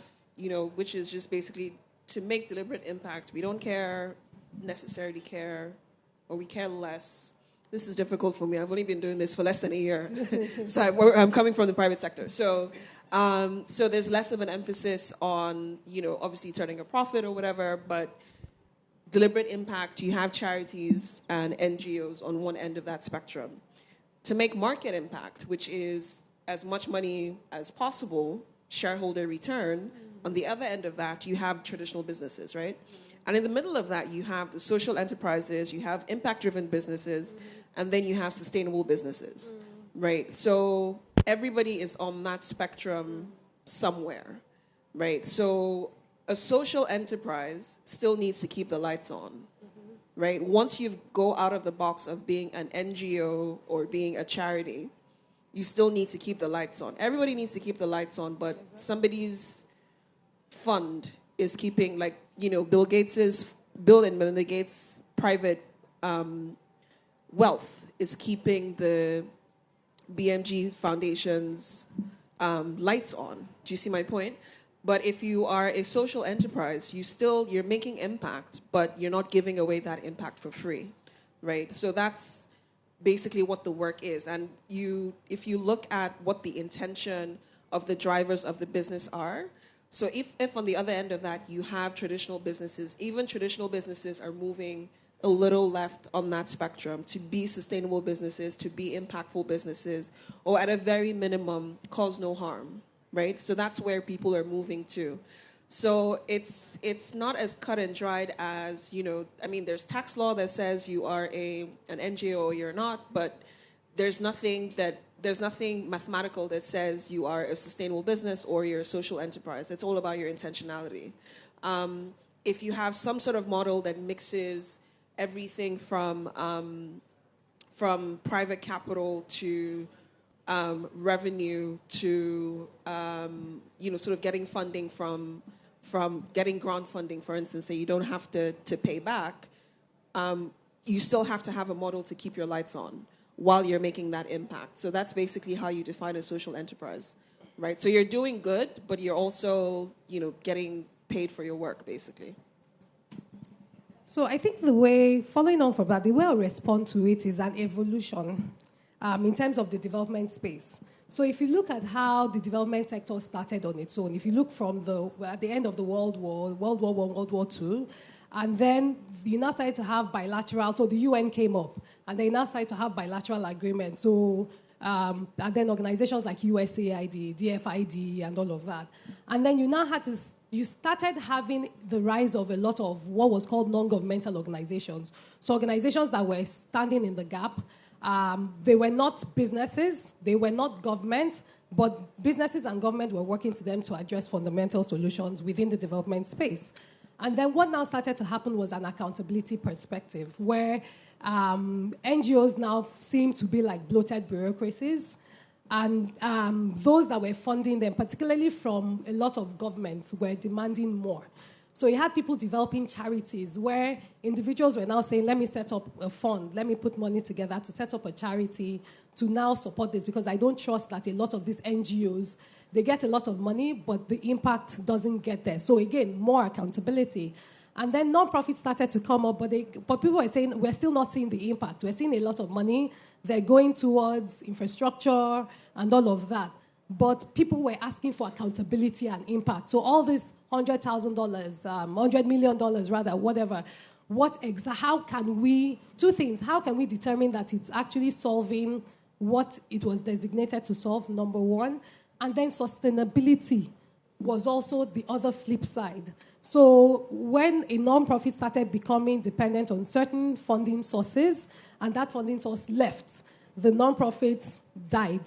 which is just basically to make deliberate impact. We don't necessarily care, or we care less. This is difficult for me. I've only been doing this for less than a year. So I'm coming from the private sector. So there's less of an emphasis on, obviously turning a profit or whatever, but deliberate impact. You have charities and NGOs on one end of that spectrum. To make market impact, which is as much money as possible, shareholder return, on the other end of that, you have traditional businesses, right? And in the middle of that, you have the social enterprises, you have impact-driven businesses, and then you have sustainable businesses, right? So everybody is on that spectrum somewhere, right? So a social enterprise still needs to keep the lights on, right? Once you go out of the box of being an NGO or being a charity, you still need to keep the lights on. Everybody needs to keep the lights on, but somebody's fund is keeping, Bill and Melinda Gates' private wealth is keeping the BMG Foundation's lights on. Do you see my point? But if you are a social enterprise, you're making impact, but you're not giving away that impact for free, right? So that's basically what the work is. And if you look at what the intention of the drivers of the business are, so if on the other end of that you have traditional businesses, even traditional businesses are moving a little left on that spectrum to be sustainable businesses, to be impactful businesses, or at a very minimum, cause no harm, right? So that's where people are moving to. So it's not as cut and dried as, there's tax law that says you are an NGO or you're not, but there's nothing mathematical that says you are a sustainable business or you're a social enterprise. It's all about your intentionality. If you have some sort of model that mixes everything from private capital to revenue to sort of getting funding from getting grant funding, for instance, so you don't have to pay back, you still have to have a model to keep your lights on. while you're making that impact. So that's basically how you define a social enterprise, right? So you're doing good, but you're also, getting paid for your work, basically. So I think following on from that, the way I respond to it is an evolution in terms of the development space. So if you look at how the development sector started on its own, if you look from at the end of the World War I, World War II, and then you now started to have bilateral, so the UN came up, and they now started to have bilateral agreements. So, and then organizations like USAID, DFID, and all of that. And then you started having the rise of a lot of what was called non-governmental organizations. So organizations that were standing in the gap. They were not businesses, they were not government, but businesses and government were working to them to address fundamental solutions within the development space. And then what now started to happen was an accountability perspective, where NGOs now seem to be like bloated bureaucracies, and those that were funding them, particularly from a lot of governments, were demanding more. So you had people developing charities where individuals were now saying, let me set up a fund, let me put money together to set up a charity to now support this, because I don't trust that a lot of these NGOs, they get a lot of money, but the impact doesn't get there. So again, more accountability. And then non-profits started to come up, but people were saying, we're still not seeing the impact. We're seeing a lot of money. They're going towards infrastructure and all of that. But people were asking for accountability and impact. So all this $100,000, $100 million rather, whatever. How can we, two things, how can we determine that it's actually solving what it was designated to solve, number one, and then sustainability was also the other flip side. So when a nonprofit started becoming dependent on certain funding sources, and that funding source left, the nonprofit died,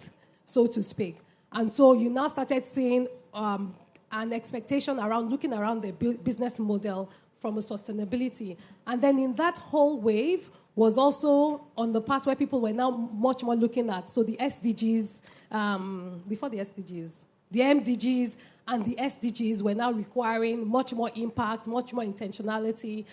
so to speak. And so you now started seeing an expectation around looking around the business model from a sustainability. And then in that whole wave was also on the part where people were now much more looking at, so the SDGs, before the SDGs, the MDGs and the SDGs were now requiring much more impact, much more intentionality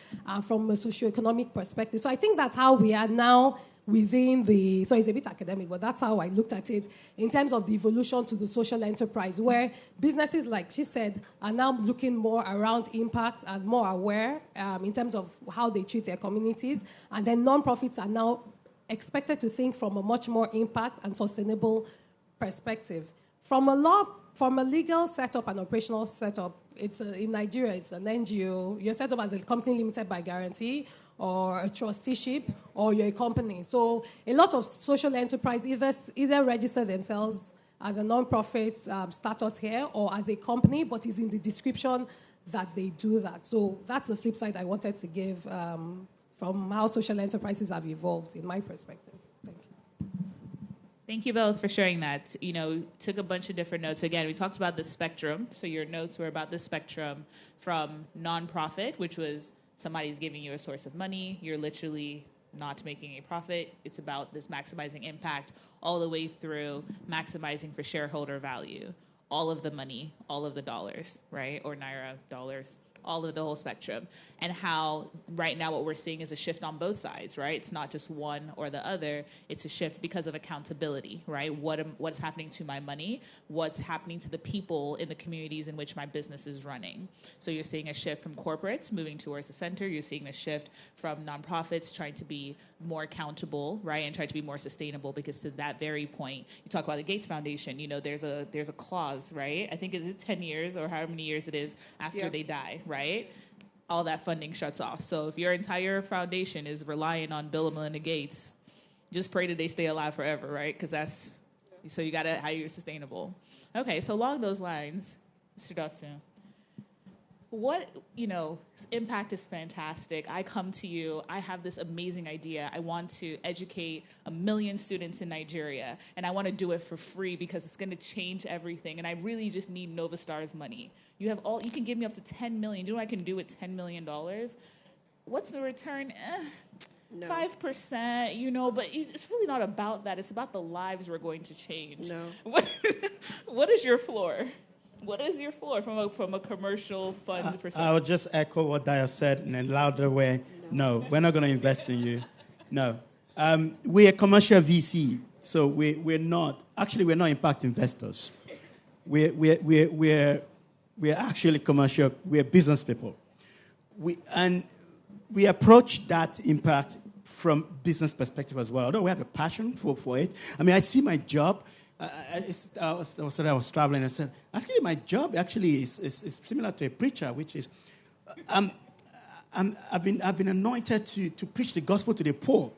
from a socioeconomic perspective. So I think that's how we are now within so it's a bit academic, but that's how I looked at it in terms of the evolution to the social enterprise, where businesses, like she said, are now looking more around impact and more aware in terms of how they treat their communities. And then nonprofits are now expected to think from a much more impact and sustainable perspective. From a legal setup and operational setup, in Nigeria, it's an NGO. You're set up as a company limited by guarantee, or a trusteeship, or you're a company. So a lot of social enterprise either register themselves as a non-profit status here or as a company, but it's in the description that they do that. So that's the flip side I wanted to give from how social enterprises have evolved in my perspective. Thank you. Thank you both for sharing that. Took a bunch of different notes. Again, we talked about the spectrum. So your notes were about the spectrum from nonprofit, which was somebody's giving you a source of money. You're literally not making a profit. It's about this maximizing impact all the way through maximizing for shareholder value. All of the money, all of the dollars, right? Or Naira dollars, all of the whole spectrum. And how right now what we're seeing is a shift on both sides, right? It's not just one or the other. It's a shift because of accountability, right? What's happening to my money? What's happening to the people in the communities in which my business is running? So you're seeing a shift from corporates moving towards the center. You're seeing a shift from nonprofits trying to be more accountable, right? And trying to be more sustainable, because to that very point, you talk about the Gates Foundation, there's a clause, right? I think is it 10 years or however many years it is after they die, right? All that funding shuts off. So if your entire foundation is relying on Bill and Melinda Gates, just pray that they stay alive forever, right? Because so you got to how you're sustainable. Okay, so along those lines, Mr. Dotson, impact is fantastic. I come to you, I have this amazing idea. I want to educate 1 million students in Nigeria, and I want to do it for free because it's going to change everything, and I really just need Novastar's money. You can give me up to $10 million. Do you know what I can do with $10 million? What's the return? No. 5%, but it's really not about that. It's about the lives we're going to change. No. What is your floor? What is your floor from a commercial fund perspective? I would just echo what Daya said in a louder way. No, we're not going to invest in you. No. We're a commercial VC, so we're not impact investors. We're actually commercial. We're business people. We approach that impact from business perspective as well. Although we have a passion for it. I mean, I see my job. I was traveling. I said, actually, my job actually is similar to a preacher, which is, I've been anointed to preach the gospel to the poor.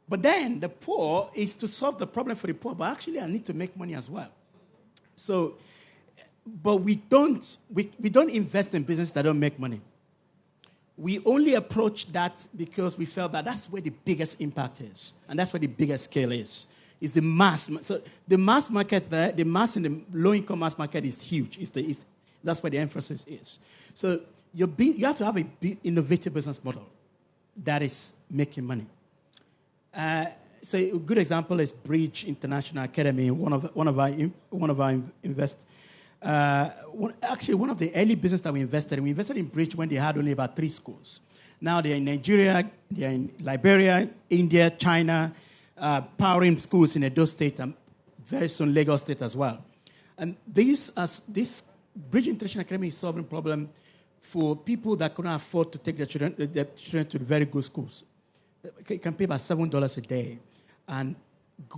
But then the poor is to solve the problem for the poor. But actually, I need to make money as well. So, but we don't invest in business that don't make money. We only approach that because we felt that that's where the biggest impact is, and that's where the biggest scale is. Is the mass. So the mass market there, the mass in the low-income mass market is huge. That's where the emphasis is. So you have to have an innovative business model that is making money. So a good example is Bridge International Academy, one of our investors. One of the early business that we invested in Bridge when they had only about 3 schools. Now they're in Nigeria, they're in Liberia, India, China, powering schools in Edo State and very soon Lagos State as well. And this Bridge International Academy is solving problem for people that couldn't afford to take their children to very good schools. You can pay about $7 a day, and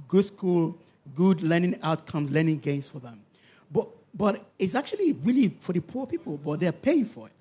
good school, good learning outcomes, learning gains for them. But it's actually really for the poor people, but they're paying for it.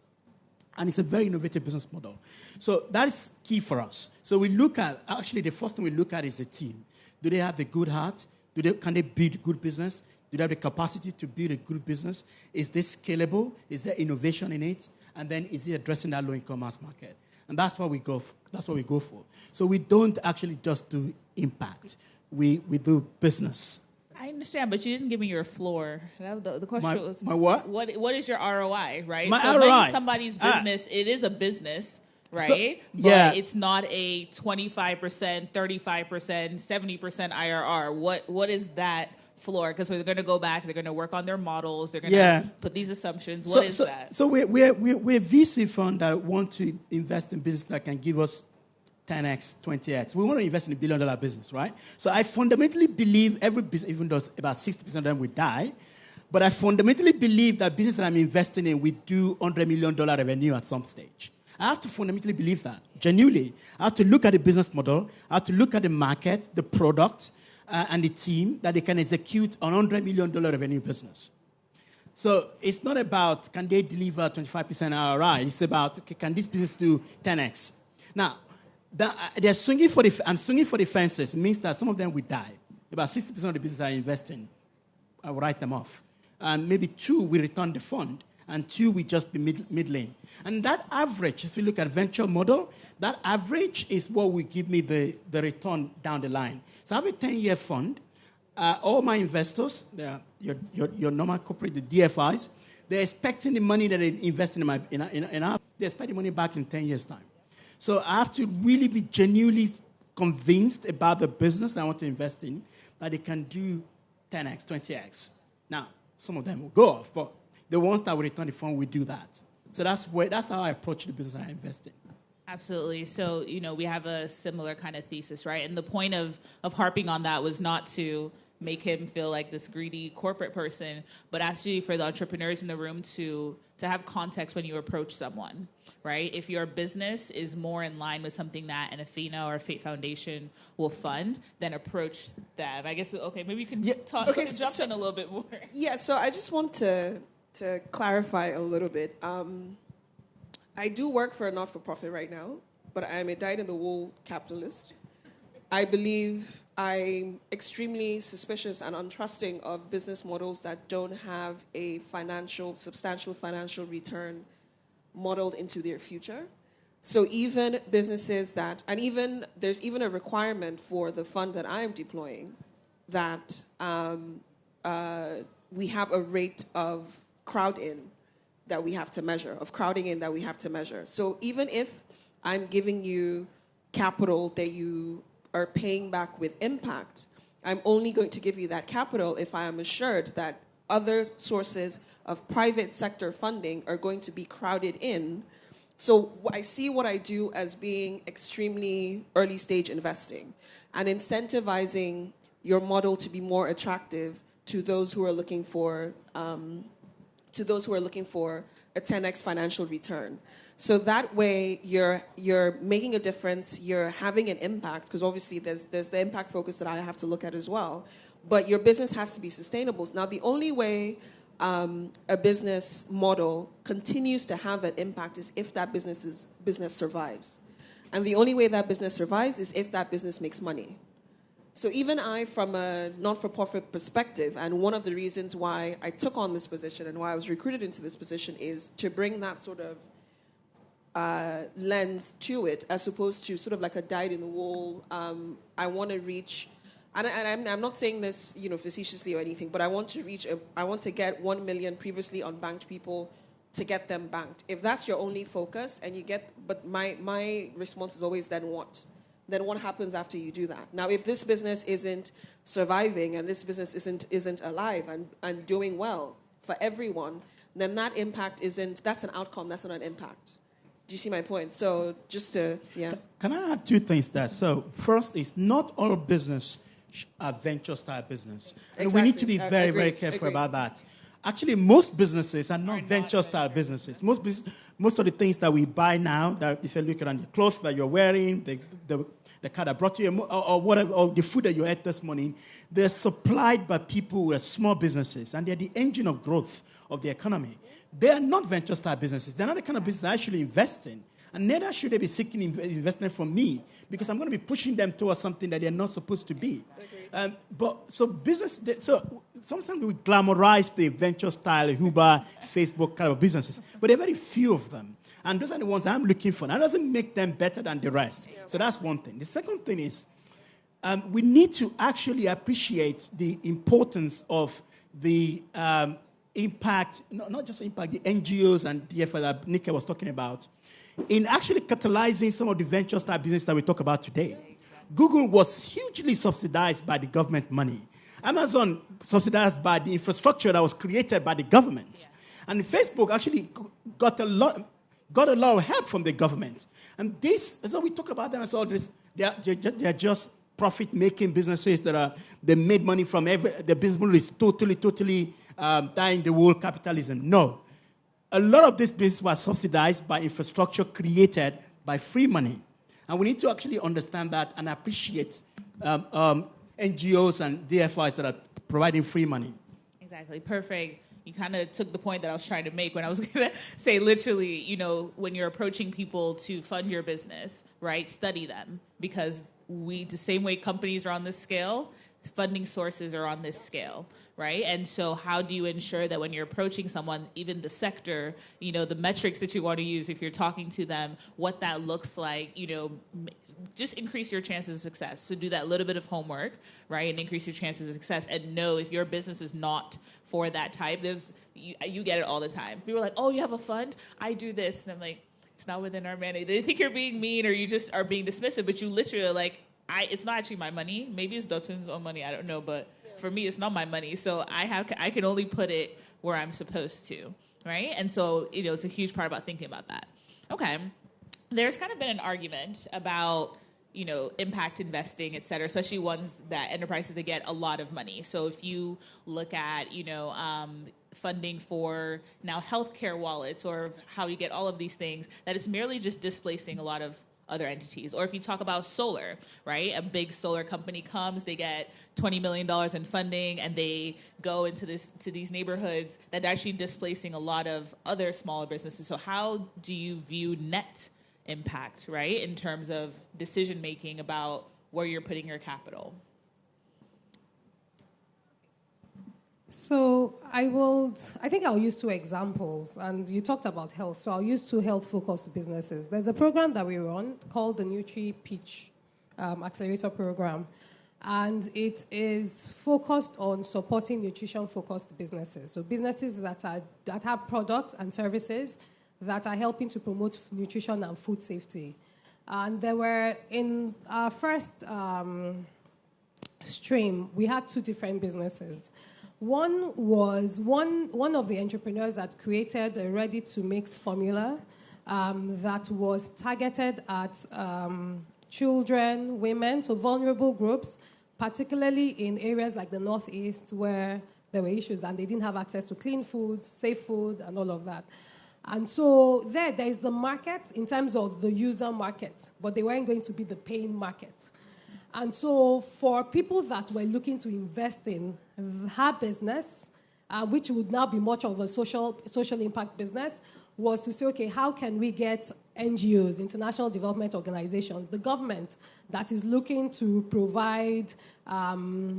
And it's a very innovative business model. So that is key for us. So we look at, actually the first thing we look at is the team. Do they have the good heart? Can they build good business? Do they have the capacity to build a good business? Is this scalable? Is there innovation in it? And then is it addressing that low-income mass market? And that's what we go for. So we don't actually just do impact. We do business. I understand, but you didn't give me your floor. The question was... My what? What is your ROI, right? My so ROI. Maybe somebody's business, it is a business, right? So, yeah. But it's not a 25%, 35%, 70% IRR. What is that floor? Because they're going to go back, they're going to work on their models, they're going to put these assumptions. What is that? So we're a VC fund that want to invest in business that can give us 10x, 20x. We want to invest in $1 billion business, right? So I fundamentally believe every business, even though about 60% of them will die, but I fundamentally believe that business that I'm investing in will do $100 million revenue at some stage. I have to fundamentally believe that, genuinely. I have to look at the business model, I have to look at the market, the product, and the team that they can execute on $100 million revenue business. So it's not about can they deliver 25% ROI. It's about, okay, can this business do 10x? Now, I'm swinging for the fences. It means that some of them will die. About 60% of the business I invest in, I will write them off. And maybe 2 will return the fund, and 2 will just be middling. And that average, if you look at venture model, that average is what will give me the return down the line. So I have a 10-year fund. All my investors, your normal corporate, the DFIs, they're expecting the money that they invest in they expect the money back in 10 years' time. So I have to really be genuinely convinced about the business that I want to invest in, that they can do 10x, 20x. Now, some of them will go off, but the ones that will return the fund will do that. So that's how I approach the business I invest in. Absolutely. So, we have a similar kind of thesis, right? And the point of harping on that was not to make him feel like this greedy corporate person, but actually for the entrepreneurs in the room to have context when you approach someone, right? If your business is more in line with something that an Athena or a Fate Foundation will fund, then approach them. I guess, okay, maybe you can jump in a little bit more. Yeah, so I just want to clarify a little bit. I do work for a not-for-profit right now, but I am a dyed-in-the-wool capitalist. I believe I'm extremely suspicious and untrusting of business models that don't have a substantial financial return modeled into their future. So even businesses there's even a requirement for the fund that I am deploying that we have a rate of crowding in that we have to measure. So even if I'm giving you capital that you are paying back with impact, I'm only going to give you that capital if I am assured that other sources of private sector funding are going to be crowded in So I see what I do as being extremely early stage investing and incentivizing your model to be more attractive to those who are looking for a 10x financial return. So that way you're making a difference, you're having an impact, because obviously there's the impact focus that I have to look at as well. But your business has to be sustainable. Now, the only way a business model continues to have an impact is if that business survives. And the only way that business survives is if that business makes money. So even I, from a not-for-profit perspective, and one of the reasons why I took on this position and why I was recruited into this position is to bring that sort of lens to it, as opposed to sort of like a dyed-in-the-wool, I want to reach... And I'm not saying this, facetiously or anything, but I want to get 1 million previously unbanked people to get them banked. If that's your only focus, but my response is always, then what? Then what happens after you do that? Now, if this business isn't surviving and this business isn't alive and doing well for everyone, then that impact that's an outcome, that's not an impact. Do you see my point? So just to, yeah. Can I add two things there? So first is not all business are venture-style business. And Exactly. we need to be very, very careful about that. Actually, most businesses are not venture-style businesses. Most of the things that we buy now, that if you look at the clothes that you're wearing, the car that brought you, or whatever, or the food that you ate this morning, they're supplied by people who are small businesses, and they're the engine of growth of the economy. They are not venture-style businesses. They're not the kind of business I actually invest in. And neither should they be seeking investment from me, because I'm going to be pushing them towards something that they're not supposed to be. So sometimes we glamorize the venture-style Uber, Facebook kind of businesses, but there are very few of them. And those are the ones I'm looking for. That doesn't make them better than the rest. Yeah. So that's one thing. The second thing is we need to actually appreciate the importance of the impact, not just impact, the NGOs and DFI that Nika was talking about, in actually catalyzing some of the venture-style business that we talk about today. Google was hugely subsidized by the government money. Amazon subsidized by the infrastructure that was created by the government. And Facebook actually got a lot of help from the government. And so we talk about them as all this, they're just profit-making businesses they made money from the business model is totally dying the whole capitalism. No. A lot of this business was subsidized by infrastructure created by free money. And we need to actually understand that and appreciate NGOs and DFIs that are providing free money. Exactly. Perfect. You kind of took the point that I was trying to make when I was going to say, literally, when you're approaching people to fund your business, right, study them. Because the same way companies are on this scale, funding sources are on this scale, right? And so how do you ensure that when you're approaching someone, even the sector, the metrics that you want to use if you're talking to them, what that looks like, just increase your chances of success. So do that little bit of homework, right, and increase your chances of success. And know if your business is not for that type, you get it all the time. People are like, oh, you have a fund? I do this. And I'm like, it's not within our mandate. They think you're being mean or you just are being dismissive, but you literally are like, it's not actually my money. Maybe it's Dotun's own money. I don't know, but for me, it's not my money. So I can only put it where I'm supposed to, right? And so it's a huge part about thinking about that. Okay, there's kind of been an argument about impact investing, et cetera, especially ones that enterprises that get a lot of money. So if you look at funding for now healthcare wallets or how you get all of these things, that it's merely just displacing a lot of other entities. Or if you talk about solar, right? A big solar company comes, they get $20 million in funding, and they go into these neighborhoods that are actually displacing a lot of other smaller businesses. So how do you view net impact, right, in terms of decision-making about where you're putting your capital? So I think I'll use two examples, and you talked about health, so I'll use two health-focused businesses. There's a program that we run called the Nutri-Pitch Accelerator Program, and it is focused on supporting nutrition-focused businesses, so businesses that have products and services that are helping to promote nutrition and food safety. And there were, in our first stream, we had two different businesses. One was one of the entrepreneurs that created a ready-to-mix formula that was targeted at children, women, so vulnerable groups, particularly in areas like the Northeast where there were issues and they didn't have access to clean food, safe food, and all of that. And so there is the market in terms of the user market, but they weren't going to be the paying market. And so for people that were looking to invest in her business, which would now be much of a social impact business, was to say, okay, how can we get NGOs, international development organizations, the government that is looking to provide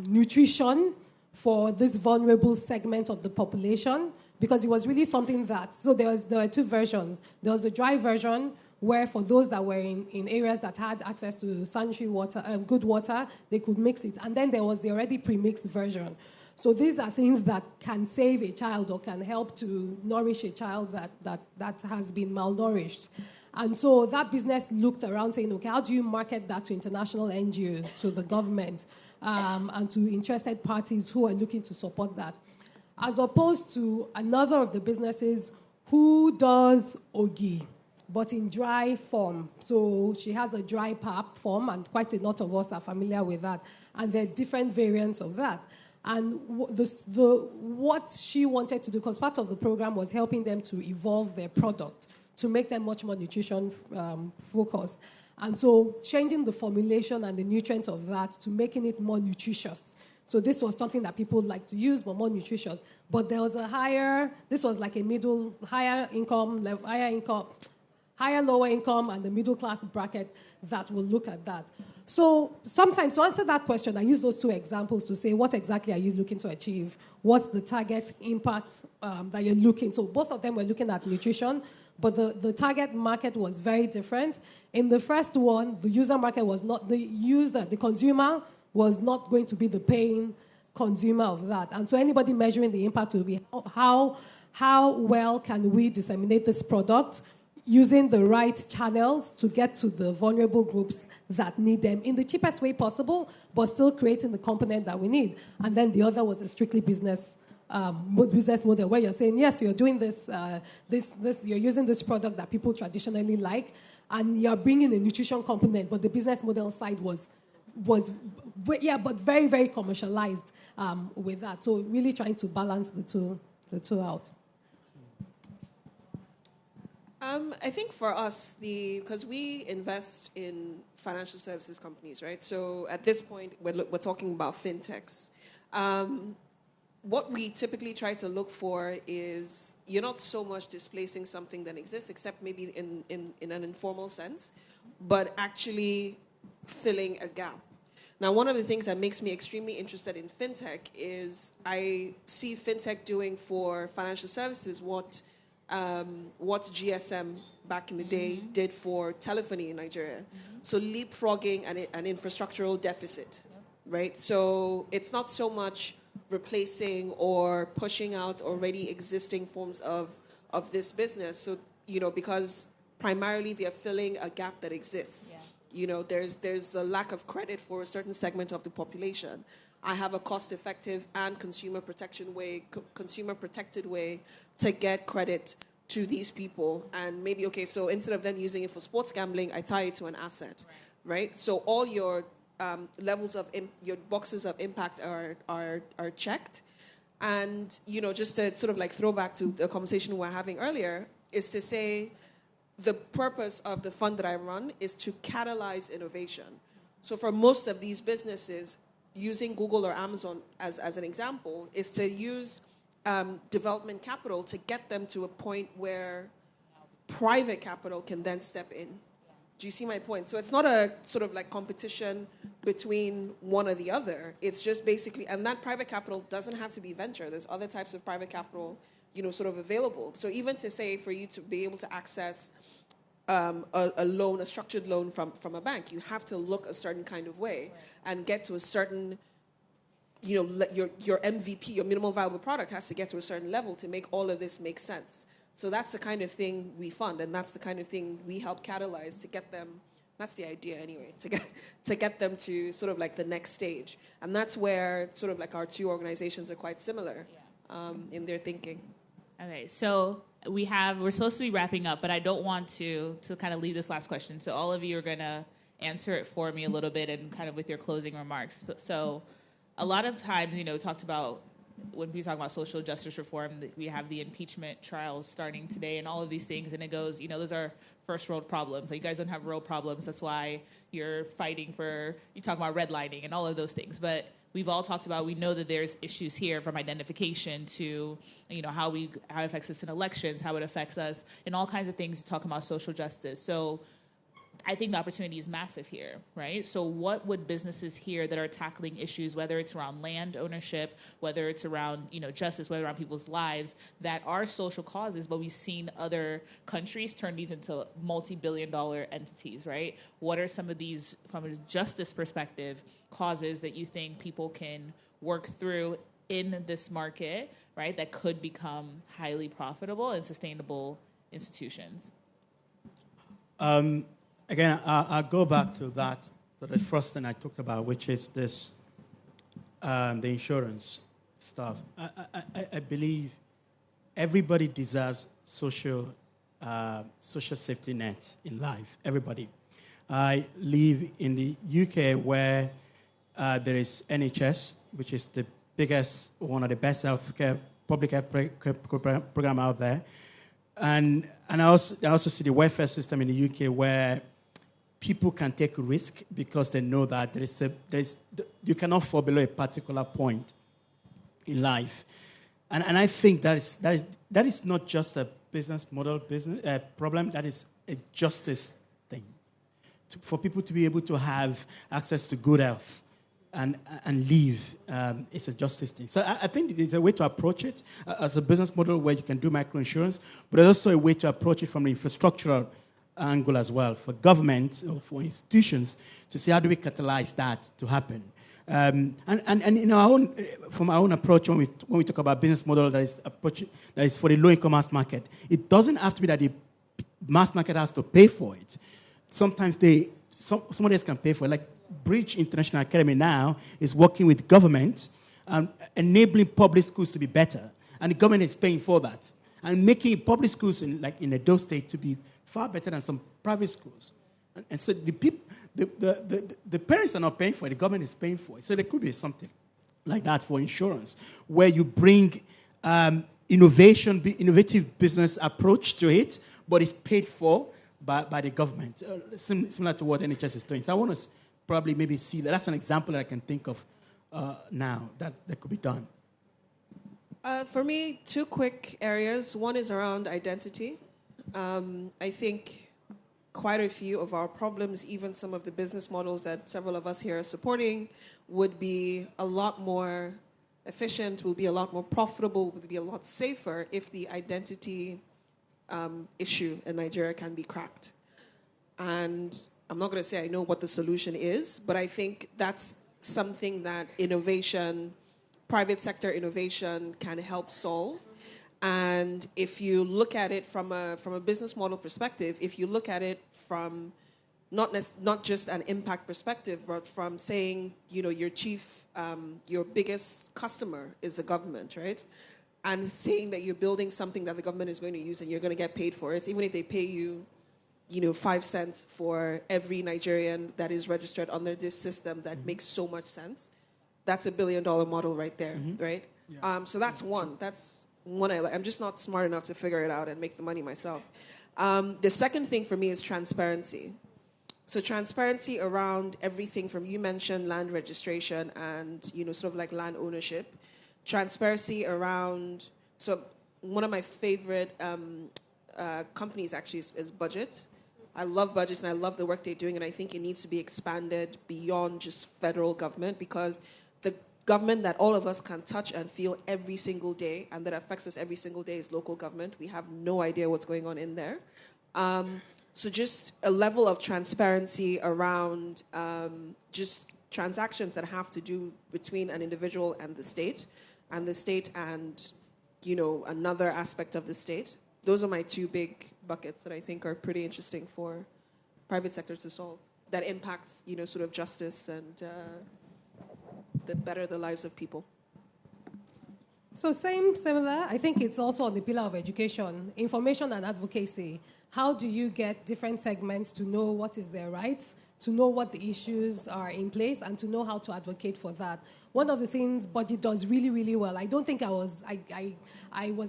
nutrition for this vulnerable segment of the population, because it was really something that, so there were two versions. There was the dry version, where for those that were in areas that had access to sanitary water, good water, they could mix it. And then there was the already pre-mixed version. So these are things that can save a child or can help to nourish a child that has been malnourished. And so that business looked around saying, okay, how do you market that to international NGOs, to the government, and to interested parties who are looking to support that? As opposed to another of the businesses who does Ogi, but in dry form. So she has a dry pap form, and quite a lot of us are familiar with that. And there are different variants of that. And what she wanted to do, because part of the program was helping them to evolve their product, to make them much more nutrition focused. And so changing the formulation and the nutrient of that to making it more nutritious. So this was something that people like to use, but more nutritious. But there was this was like a higher, lower income, and the middle class bracket that will look at that. So sometimes to answer that question, I use those two examples to say, what exactly are you looking to achieve? What's the target impact that you're looking? So both of them were looking at nutrition, but the target market was very different. In the first one, the user market was not the consumer was not going to be the paying consumer of that. And so anybody measuring the impact will be how well can we disseminate this product using the right channels to get to the vulnerable groups that need them in the cheapest way possible, but still creating the component that we need. And then the other was a strictly business model where you're saying, yes, you're doing this, you're using this product that people traditionally like, and you're bringing a nutrition component, but the business model side was but very, very commercialized with that. So really trying to balance the two out. I think for us, because we invest in financial services companies, right? So at this point, we're talking about fintechs. What we typically try to look for is you're not so much displacing something that exists, except maybe in an informal sense, but actually filling a gap. Now, one of the things that makes me extremely interested in fintech is I see fintech doing for financial services what GSM back in the day did for telephony in Nigeria. So leapfrogging an infrastructural deficit, right? So it's not so much replacing or pushing out already existing forms of this business. So, because primarily they're filling a gap that exists. Yeah. There's a lack of credit for a certain segment of the population. I have a cost-effective and consumer-protected way to get credit to these people. And maybe, so instead of them using it for sports gambling, I tie it to an asset, right? So all your levels of your boxes of impact are checked. And, just to sort of like throw back to the conversation we were having earlier, is to say the purpose of the fund that I run is to catalyze innovation. So for most of these businesses, using Google or Amazon as an example, is to use development capital to get them to a point where private capital can then step in. Do you see my point? So it's not a sort of like competition between one or the other. It's just basically, and that private capital doesn't have to be venture. There's other types of private capital, sort of available. So even to say for you to be able to access a structured loan from a bank, you have to look a certain kind of way and get to a certain, your MVP, your minimum viable product has to get to a certain level to make all of this make sense. So that's the kind of thing we fund, and that's the kind of thing we help catalyze to get them. That's the idea anyway, to get them to sort of like the next stage. And that's where sort of like our two organizations are quite similar in their thinking. Okay, so we're supposed to be wrapping up, but I don't want to kind of leave this last question. So all of you are going to answer it for me a little bit and kind of with your closing remarks. So a lot of times, talked about when we talk about social justice reform, we have the impeachment trials starting today and all of these things, and it goes, those are first world problems. Like, you guys don't have real problems. That's why you're fighting you talk about redlining and all of those things. But we've all talked about, we know that there's issues here from identification to, how it affects us in elections, how it affects us, and all kinds of things talking about social justice. So I think the opportunity is massive here, right? So what would businesses here that are tackling issues, whether it's around land ownership, whether it's around, justice, whether around people's lives, that are social causes, but we've seen other countries turn these into multi-billion-dollar entities, right? What are some of these, from a justice perspective, causes that you think people can work through in this market, right, that could become highly profitable and sustainable institutions? Again, I'll go back to the first thing I talked about, which is this, the insurance stuff. I believe everybody deserves social safety nets in life. Everybody. I live in the UK where there is NHS, which is the biggest, one of the best public health program out there. And I also see the welfare system in the UK where people can take risk because they know that you cannot fall below a particular point in life. And I think that is not just a business model problem, that is a justice thing. For people to be able to have access to good health and live, it's a justice thing. So I think there's a way to approach it as a business model where you can do microinsurance, but there's also a way to approach it from the infrastructural angle as well, for government or for institutions to see how do we catalyze that to happen. And from our own approach, when we talk about business model that is for the low-income mass market, it doesn't have to be that the mass market has to pay for it. Sometimes somebody else can pay for it. Like Bridge International Academy now is working with government and enabling public schools to be better, and the government is paying for that and making public schools in Edo State to be far better than some private schools. And so the parents are not paying for it, the government is paying for it. So there could be something like that for insurance, where you bring innovative business approach to it, but it's paid for by the government, similar to what NHS is doing. So I want to probably maybe see that's an example that I can think of now that could be done. For me, two quick areas. One is around identity. I think quite a few of our problems, even some of the business models that several of us here are supporting, would be a lot more efficient, will be a lot more profitable, would be a lot safer if the identity issue in Nigeria can be cracked. And I'm not going to say I know what the solution is, but I think that's something that innovation, private sector innovation, can help solve. And if you look at it from a business model perspective, if you look at it from not just an impact perspective, but from saying, your biggest customer is the government, right? And saying that you're building something that the government is going to use and you're going to get paid for it, even if they pay you, 5 cents for every Nigerian that is registered under this system, that makes so much sense. That's $1 billion model right there, right? Yeah. So that's one. That's one I like. I'm just not smart enough to figure it out and make the money myself. The second thing for me is transparency. So transparency around everything from, you mentioned land registration and, sort of like land ownership. Transparency around, so one of my favorite companies actually is Budget. I love Budget and I love the work they're doing, and I think it needs to be expanded beyond just federal government, because the government that all of us can touch and feel every single day and that affects us every single day is local government. We have no idea what's going on in there. So just a level of transparency around just transactions that have to do between an individual and the state and another aspect of the state. Those are my two big buckets that I think are pretty interesting for private sector to solve, that impacts, sort of justice and the better the lives of people. So similar. I think it's also on the pillar of education, information and advocacy. How do you get different segments to know what is their rights, to know what the issues are in place, and to know how to advocate for that? One of the things budget does really, really well, I don't think I was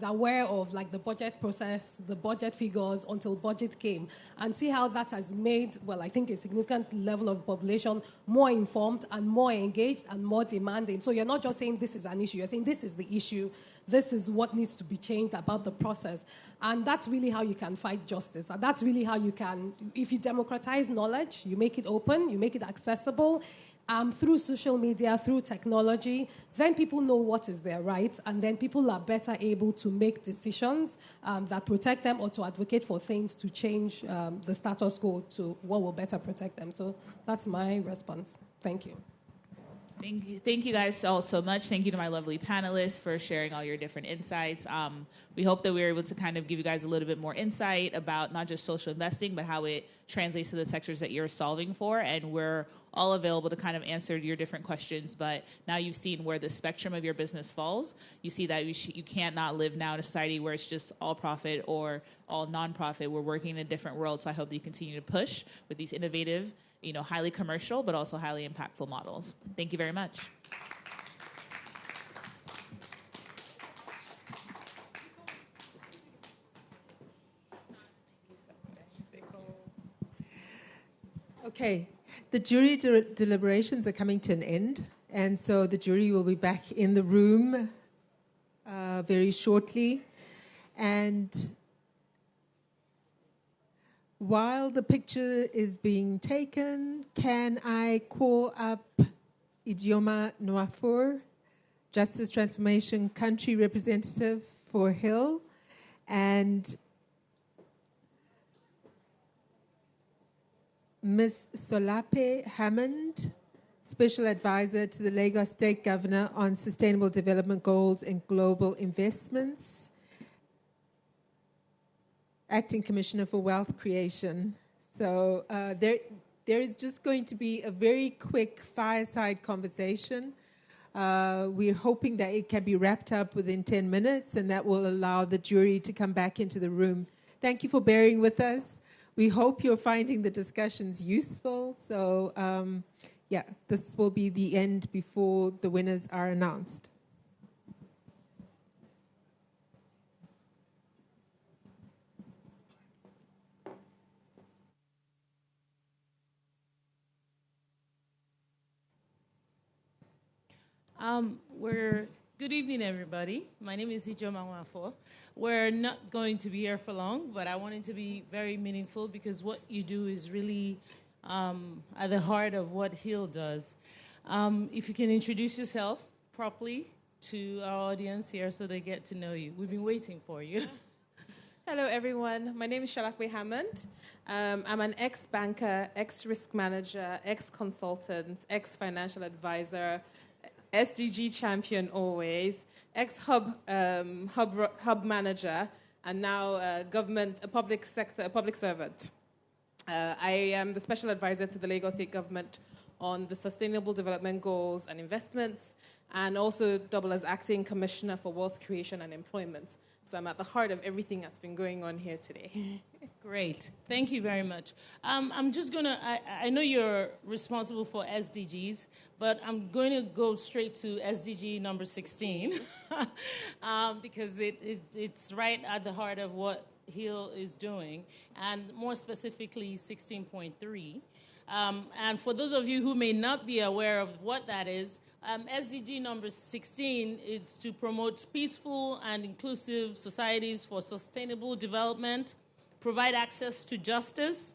aware of like the budget process, the budget figures until budget came, and see how that has made, well, I think a significant level of population more informed and more engaged and more demanding. So you're not just saying this is an issue, you're saying this is the issue, this is what needs to be changed about the process. And that's really how you can fight justice. And that's really how you can, if you democratize knowledge, you make it open, you make it accessible, through social media, through technology, then people know what is their right, and then people are better able to make decisions that protect them or to advocate for things to change the status quo to what will better protect them. So that's my response. Thank you. Thank you guys all so much. Thank you to my lovely panelists for sharing all your different insights. We hope that we were able to kind of give you guys a little bit more insight about not just social investing, but how it translates to the sectors that you're solving for. And we're all available to kind of answer your different questions. But now you've seen where the spectrum of your business falls. You see that you can't not live now in a society where it's just all profit or all nonprofit. We're working in a different world. So I hope that you continue to push with these innovative, highly commercial, but also highly impactful models. Thank you very much. Okay, the jury deliberations are coming to an end, and so the jury will be back in the room very shortly. And while the picture is being taken, can I call up Ijeoma Nwafor, Justice Transformation Country Representative for Hill, and Ms. Solape Hammond, Special Advisor to the Lagos State Governor on Sustainable Development Goals and Global Investments, Acting Commissioner for Wealth Creation. So there is just going to be a very quick fireside conversation. We're hoping that it can be wrapped up within 10 minutes, and that will allow the jury to come back into the room. Thank you for bearing with us. We hope you're finding the discussions useful. So, this will be the end before the winners are announced. Good evening, everybody. My name is Ijeoma Nwafor. We're not going to be here for long, but I want it to be very meaningful because what you do is really at the heart of what Hill does. If you can introduce yourself properly to our audience here so they get to know you. We've been waiting for you. Hello, everyone. My name is Shalakwe Hammond. I'm an ex-banker, ex-risk manager, ex-consultant, ex-financial advisor, SDG champion always, ex-hub manager, and now a public servant. I am the special advisor to the Lagos State Government on the Sustainable Development Goals and Investments, and also double as acting commissioner for wealth creation and employment. So I'm at the heart of everything that's been going on here today. Great. Thank you very much. I'm just going to, I know you're responsible for SDGs, but I'm going to go straight to SDG number 16 because it's right at the heart of what Hill is doing, and more specifically 16.3. And for those of you who may not be aware of what that is, SDG number 16 is to promote peaceful and inclusive societies for sustainable development, provide access to justice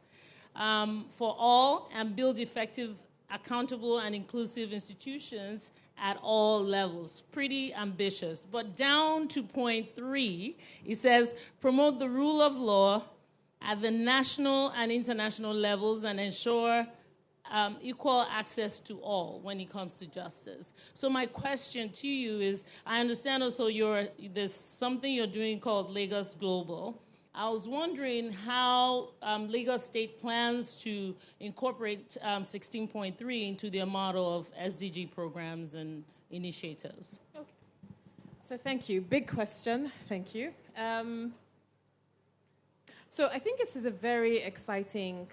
for all, and build effective, accountable, and inclusive institutions at all levels. Pretty ambitious. But down to point 3, it says, promote the rule of law at the national and international levels and ensure equal access to all when it comes to justice. So my question to you is, I understand also there's something you're doing called Lagos Global. I was wondering how Lagos State plans to incorporate 16.3 into their model of SDG programs and initiatives. Okay. So thank you. Big question. Thank you. So I think this is a very exciting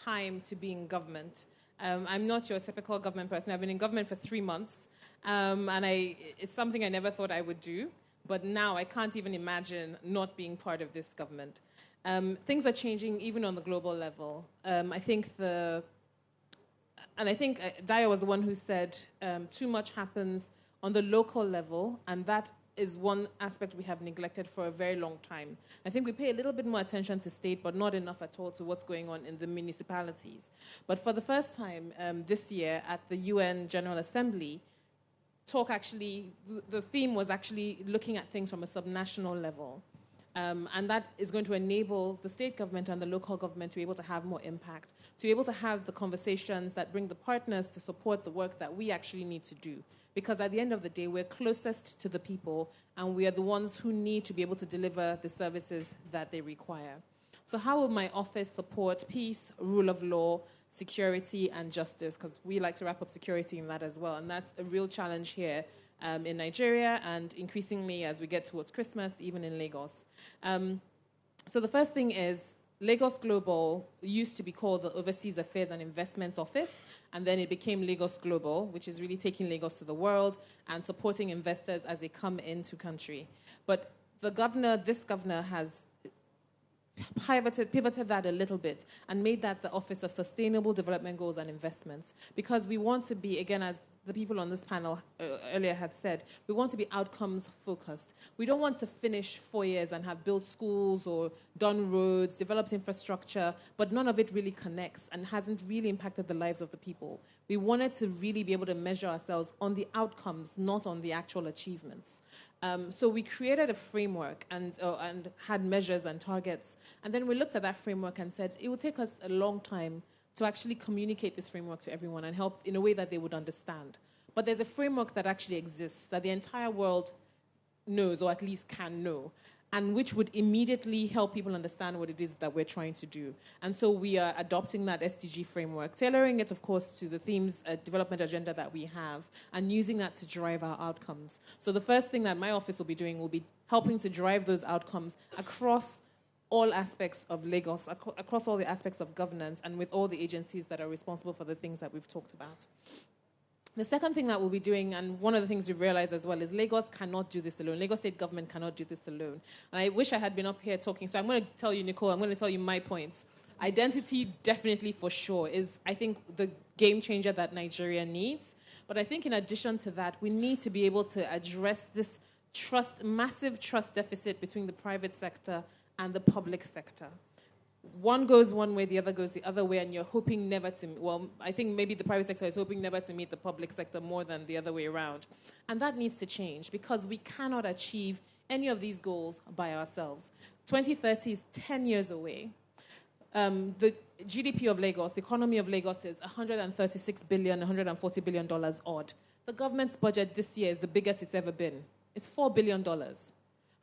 time to be in government. I'm not your typical government person. I've been in government for 3 months, and it's something I never thought I would do. But now I can't even imagine not being part of this government. Things are changing even on the global level. I think Daya was the one who said too much happens on the local level, and that is one aspect we have neglected for a very long time. I think we pay a little bit more attention to state, but not enough at all to what's going on in the municipalities. But for the first time this year at the UN General Assembly, the theme was actually looking at things from a subnational level. And that is going to enable the state government and the local government to be able to have more impact, to be able to have the conversations that bring the partners to support the work that we actually need to do. Because at the end of the day, we're closest to the people, and we are the ones who need to be able to deliver the services that they require. So how will my office support peace, rule of law, security, and justice? Because we like to wrap up security in that as well, and that's a real challenge here in Nigeria, and increasingly as we get towards Christmas, even in Lagos. So the first thing is, Lagos Global used to be called the Overseas Affairs and Investments Office, and then it became Lagos Global, which is really taking Lagos to the world and supporting investors as they come into country. But this governor has pivoted that a little bit and made that the Office of Sustainable Development Goals and Investments, because we want to be, again, as the people on this panel earlier had said, we want to be outcomes focused. We don't want to finish 4 years and have built schools or done roads, developed infrastructure, but none of it really connects and hasn't really impacted the lives of the people. We wanted to really be able to measure ourselves on the outcomes, not on the actual achievements. So we created a framework and had measures and targets. And then we looked at that framework and said, it will take us a long time to actually communicate this framework to everyone and help in a way that they would understand. But there's a framework that actually exists, that the entire world knows, or at least can know, and which would immediately help people understand what it is that we're trying to do. And so we are adopting that SDG framework, tailoring it, of course, to the themes, development agenda that we have, and using that to drive our outcomes. So the first thing that my office will be doing will be helping to drive those outcomes across all aspects of Lagos, across all the aspects of governance, and with all the agencies that are responsible for the things that we've talked about. The second thing that we'll be doing, and one of the things we've realized as well, is Lagos cannot do this alone. Lagos state government cannot do this alone. And I wish I had been up here talking. So I'm going to tell you, Nicole, I'm going to tell you my points. Identity, definitely for sure, is, I think, the game changer that Nigeria needs. But I think in addition to that, we need to be able to address this massive trust deficit between the private sector and the public sector. One goes one way, the other goes the other way, and you're hoping never to, well, I think maybe the private sector is hoping never to meet the public sector more than the other way around. And that needs to change, because we cannot achieve any of these goals by ourselves. 2030 is 10 years away. The GDP of Lagos, the economy of Lagos is $136 billion, $140 billion odd. The government's budget this year is the biggest it's ever been. It's $4 billion.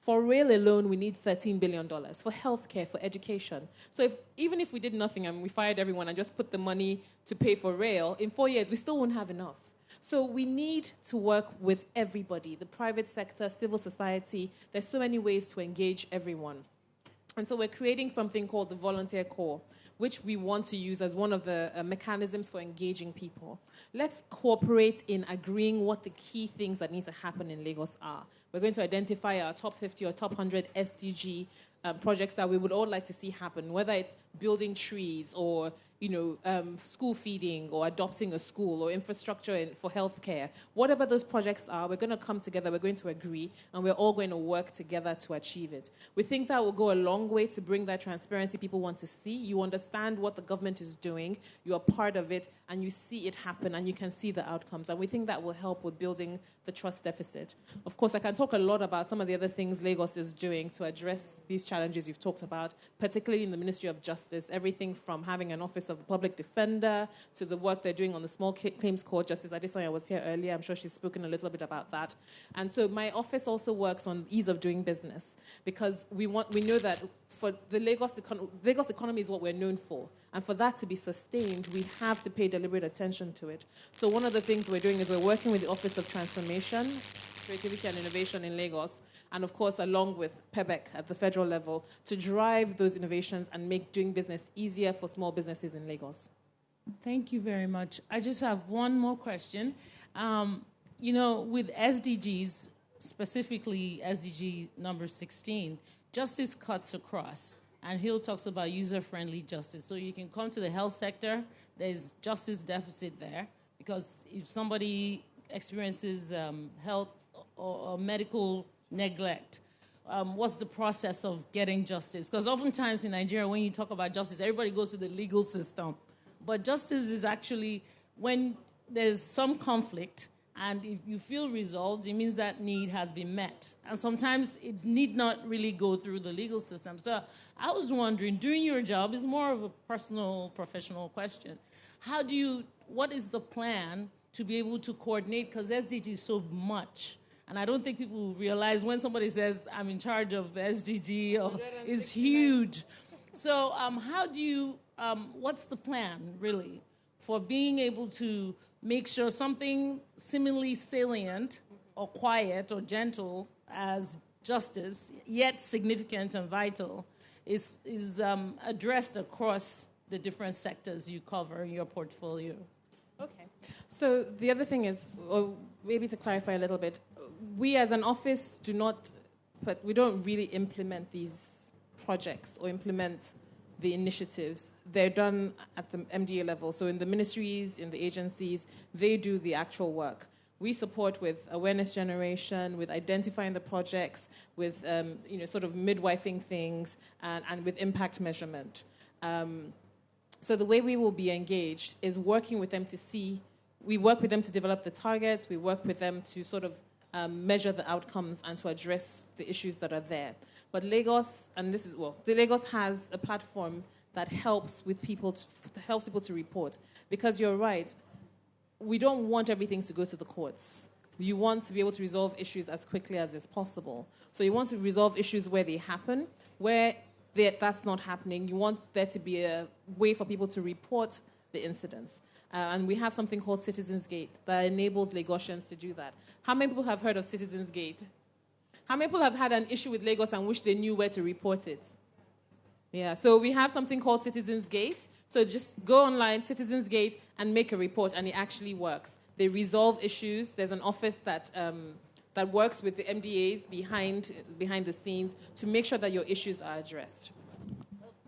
For rail alone, we need $13 billion. For healthcare, for education. So even if we did nothing and we fired everyone and just put the money to pay for rail, in 4 years, we still won't have enough. So we need to work with everybody, the private sector, civil society. There's so many ways to engage everyone. And so we're creating something called the Volunteer Corps, which we want to use as one of the mechanisms for engaging people. Let's cooperate in agreeing what the key things that need to happen in Lagos are. We're going to identify our top 50 or top 100 SDG projects that we would all like to see happen, whether it's building trees or school feeding or adopting a school or infrastructure for healthcare. Whatever those projects are, we're going to come together, we're going to agree, and we're all going to work together to achieve it. We think that will go a long way to bring that transparency people want to see. You understand what the government is doing, you are part of it, and you see it happen, and you can see the outcomes. And we think that will help with building the trust deficit. Of course, I can talk a lot about some of the other things Lagos is doing to address these challenges you've talked about, particularly in the Ministry of Justice, everything from having an office of the public defender to the work they're doing on the small claims court. Justice Adesanya was here earlier. I'm sure she's spoken a little bit about that. And so my office also works on ease of doing business, because we know that for the Lagos economy is what we're known for. And for that to be sustained, we have to pay deliberate attention to it. So one of the things we're doing is we're working with the Office of Transformation creativity and innovation in Lagos, and of course, along with PEBEC at the federal level, to drive those innovations and make doing business easier for small businesses in Lagos. Thank you very much. I just have one more question. With SDGs, specifically SDG number 16, justice cuts across. And Hill talks about user-friendly justice. So you can come to the health sector, there's justice deficit there, because if somebody experiences health or medical neglect, what's the process of getting justice? Because oftentimes in Nigeria, when you talk about justice, everybody goes to the legal system. But justice is actually when there's some conflict, and if you feel resolved, it means that need has been met. And sometimes it need not really go through the legal system. So I was wondering, doing your job is more of a personal, professional question. What is the plan to be able to coordinate? Because SDG is so much. And I don't think people realize when somebody says, I'm in charge of SDG, it's huge. So what's the plan, really, for being able to make sure something seemingly salient or quiet or gentle as justice, yet significant and vital, is addressed across the different sectors you cover in your portfolio? Okay. So the other thing is, or maybe to clarify a little bit, we as an office we don't really implement these projects or implement the initiatives. They're done at the MDA level. So in the ministries, in the agencies, they do the actual work. We support with awareness generation, with identifying the projects, with sort of midwifing things, and with impact measurement. So the way we will be engaged is working with them we work with them to develop the targets, we work with them to sort of measure the outcomes and to address the issues that are there. But Lagos, Lagos has a platform that helps people to report. Because you're right, we don't want everything to go to the courts. You want to be able to resolve issues as quickly as is possible. So you want to resolve issues where they happen. Where that's not happening, you want there to be a way for people to report the incidents. And we have something called Citizens Gate that enables Lagosians to do that. How many people have heard of Citizens Gate? How many people have had an issue with Lagos and wish they knew where to report it? Yeah, so we have something called Citizens Gate. So just go online, Citizens Gate, and make a report, and it actually works. They resolve issues. There's an office that works with the MDAs behind the scenes to make sure that your issues are addressed.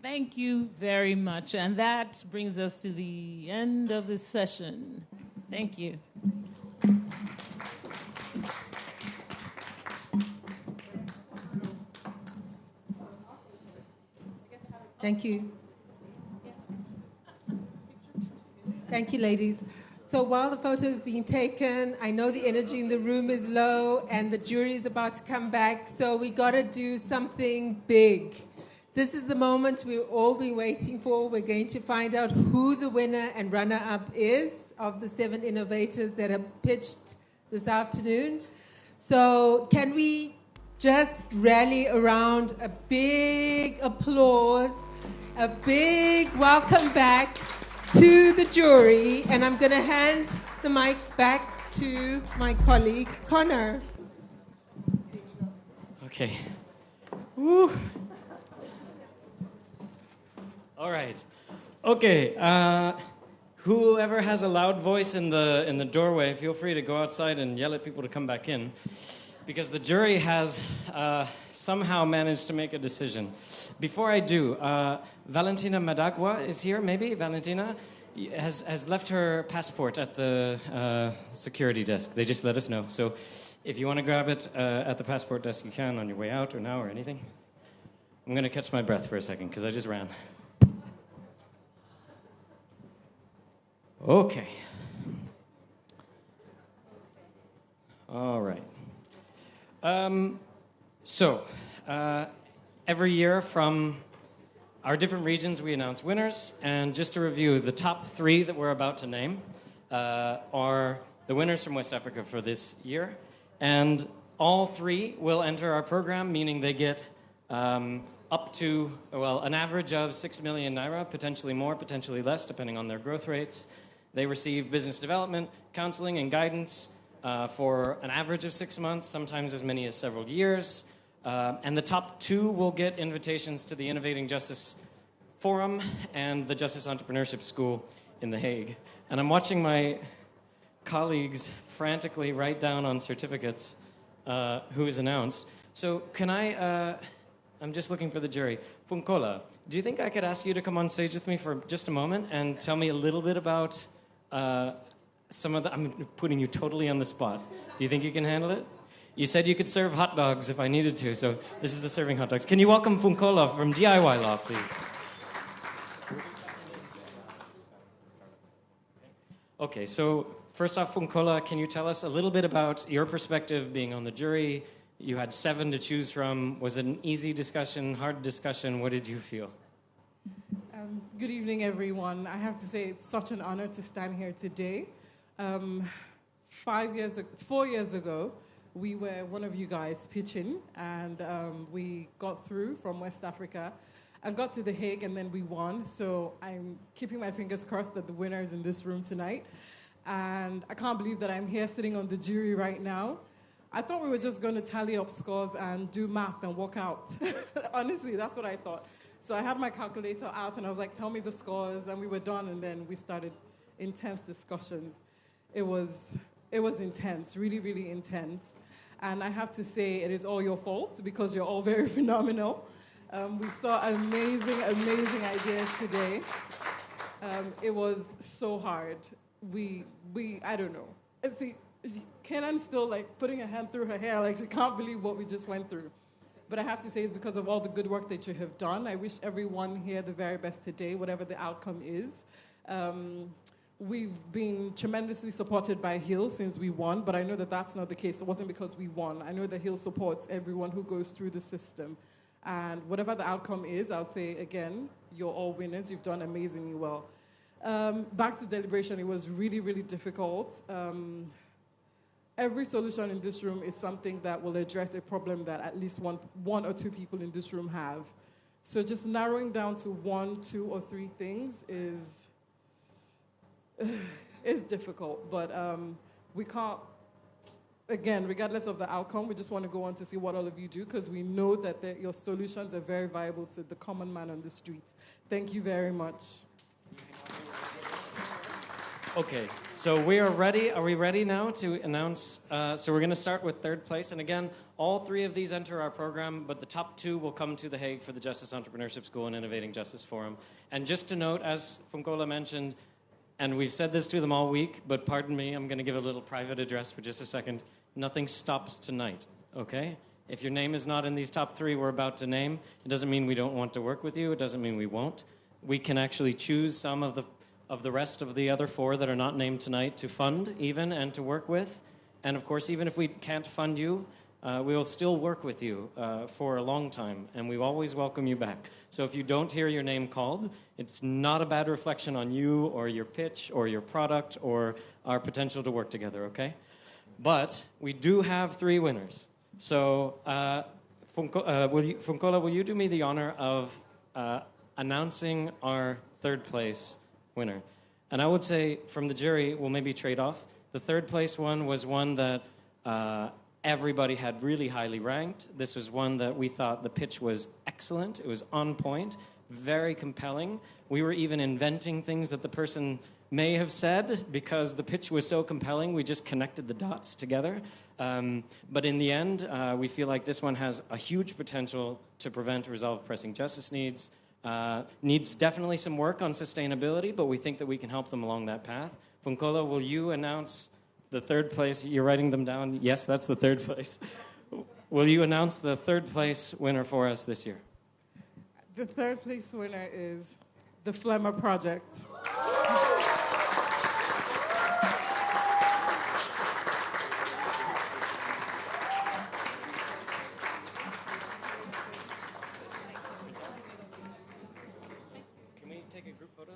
Thank you very much. And that brings us to the end of this session. Thank you. Thank you. Thank you, ladies. So while the photo is being taken, I know the energy in the room is low and the jury is about to come back, so we got to do something big. This is the moment we've all been waiting for. We're going to find out who the winner and runner-up is of the 7 innovators that are pitched this afternoon. So can we just rally around a big applause, a big welcome back to the jury, and I'm going to hand the mic back to my colleague, Connor. Okay. Woo. All right. Okay. Whoever has a loud voice in the doorway, feel free to go outside and yell at people to come back in, because the jury has somehow managed to make a decision. Before I do, Valentina Madagua is here, maybe? Valentina has left her passport at the security desk. They just let us know. So if you want to grab it at the passport desk, you can on your way out or now or anything. I'm going to catch my breath for a second because I just ran. Okay. All right. Every year from our different regions, we announce winners. And just to review, the top 3 that we're about to name are the winners from West Africa for this year. And all 3 will enter our program, meaning they get up to, an average of 6 million naira, potentially more, potentially less, depending on their growth rates. They receive business development, counseling, and guidance for an average of 6 months, sometimes as many as several years. And the top 2 will get invitations to the Innovating Justice Forum and the Justice Entrepreneurship School in The Hague. And I'm watching my colleagues frantically write down on certificates who is announced. So can I'm just looking for the jury. Funkola, do you think I could ask you to come on stage with me for just a moment and tell me a little bit about some of the... I'm putting you totally on the spot. Do you think you can handle it? You said you could serve hot dogs if I needed to, so this is the serving hot dogs. Can you welcome Funkola from DIY Law, please? Okay, so first off, Funkola, can you tell us a little bit about your perspective being on the jury? You had 7 to choose from. Was it an easy discussion, hard discussion? What did you feel? Good evening, everyone. I have to say it's such an honor to stand here today. 4 years ago, we were one of you guys pitching, and we got through from West Africa and got to The Hague, and then we won. So I'm keeping my fingers crossed that the winner is in this room tonight. And I can't believe that I'm here sitting on the jury right now. I thought we were just going to tally up scores and do math and walk out. Honestly, that's what I thought. So I had my calculator out, and I was like, tell me the scores, and we were done, and then we started intense discussions. It was intense, really, really intense. And I have to say, it is all your fault, because you're all very phenomenal. We saw amazing, amazing ideas today. It was so hard. I don't know. See, Kenan's still like putting her hand through her hair, like she can't believe what we just went through. But I have to say it's because of all the good work that you have done. I wish everyone here the very best today, whatever the outcome is. We've been tremendously supported by Hill since we won, but I know that that's not the case. It wasn't because we won. I know that Hill supports everyone who goes through the system. And whatever the outcome is, I'll say again, you're all winners. You've done amazingly well. Back to deliberation, it was really, really difficult. Every solution in this room is something that will address a problem that at least one or two people in this room have. So just narrowing down to 1, 2, or 3 things is difficult. But we can't, again, regardless of the outcome, we just want to go on to see what all of you do, because we know that your solutions are very viable to the common man on the streets. Thank you very much. Okay, so we are ready. Are we ready now to announce? So we're going to start with 3rd place. And again, all 3 of these enter our program, but the top 2 will come to The Hague for the Justice Entrepreneurship School and Innovating Justice Forum. And just to note, as Funkola mentioned, and we've said this to them all week, but pardon me, I'm going to give a little private address for just a second. Nothing stops tonight, okay? If your name is not in these top 3 we're about to name, it doesn't mean we don't want to work with you. It doesn't mean we won't. We can actually choose some of the rest of the other 4 that are not named tonight to fund even and to work with. And of course, even if we can't fund you, we will still work with you for a long time, and we always welcome you back. So if you don't hear your name called, it's not a bad reflection on you or your pitch or your product or our potential to work together, okay? But we do have 3 winners. So Funkola, will you do me the honor of announcing our 3rd place winner? And I would say from the jury, we'll maybe trade off. The 3rd place one was one that everybody had really highly ranked. This was one that we thought the pitch was excellent. It was on point, very compelling. We were even inventing things that the person may have said because the pitch was so compelling, we just connected the dots together. But in the end, we feel like this one has a huge potential to prevent or resolve pressing justice needs. Needs definitely some work on sustainability, but we think that we can help them along that path. Funkola, will you announce the 3rd place? You're writing them down. Yes, that's the 3rd place. Will you announce the 3rd place winner for us this year? The 3rd place winner is the Flemmer Project. Can we take a group photo?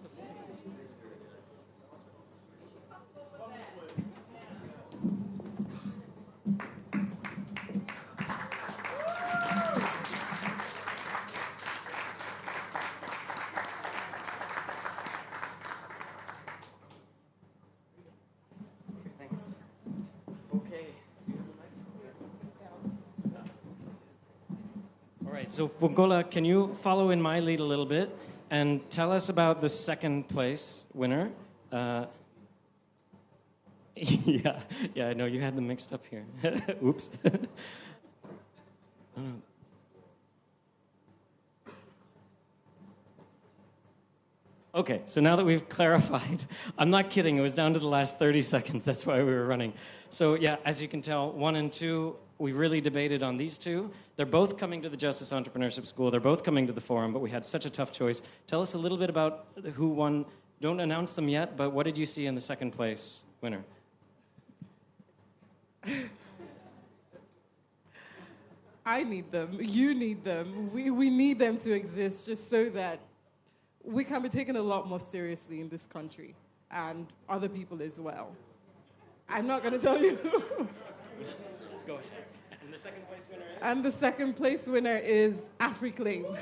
right, so Fungola, can you follow in my lead a little bit and tell us about the second place winner? Yeah, I know you had them mixed up here. Oops. Okay, so now that we've clarified, I'm not kidding, it was down to the last 30 seconds, that's why we were running. So yeah, as you can tell, 1 and 2, we really debated on these two. They're both coming to the Justice Entrepreneurship School, they're both coming to the forum, but we had such a tough choice. Tell us a little bit about who won. Don't announce them yet, but what did you see in the second place winner? I need them. You need them. We need them to exist just so that we can be taken a lot more seriously in this country and other people as well. I'm not going to tell you. Go ahead. And the second place winner is? And the second place winner is AfriClaim.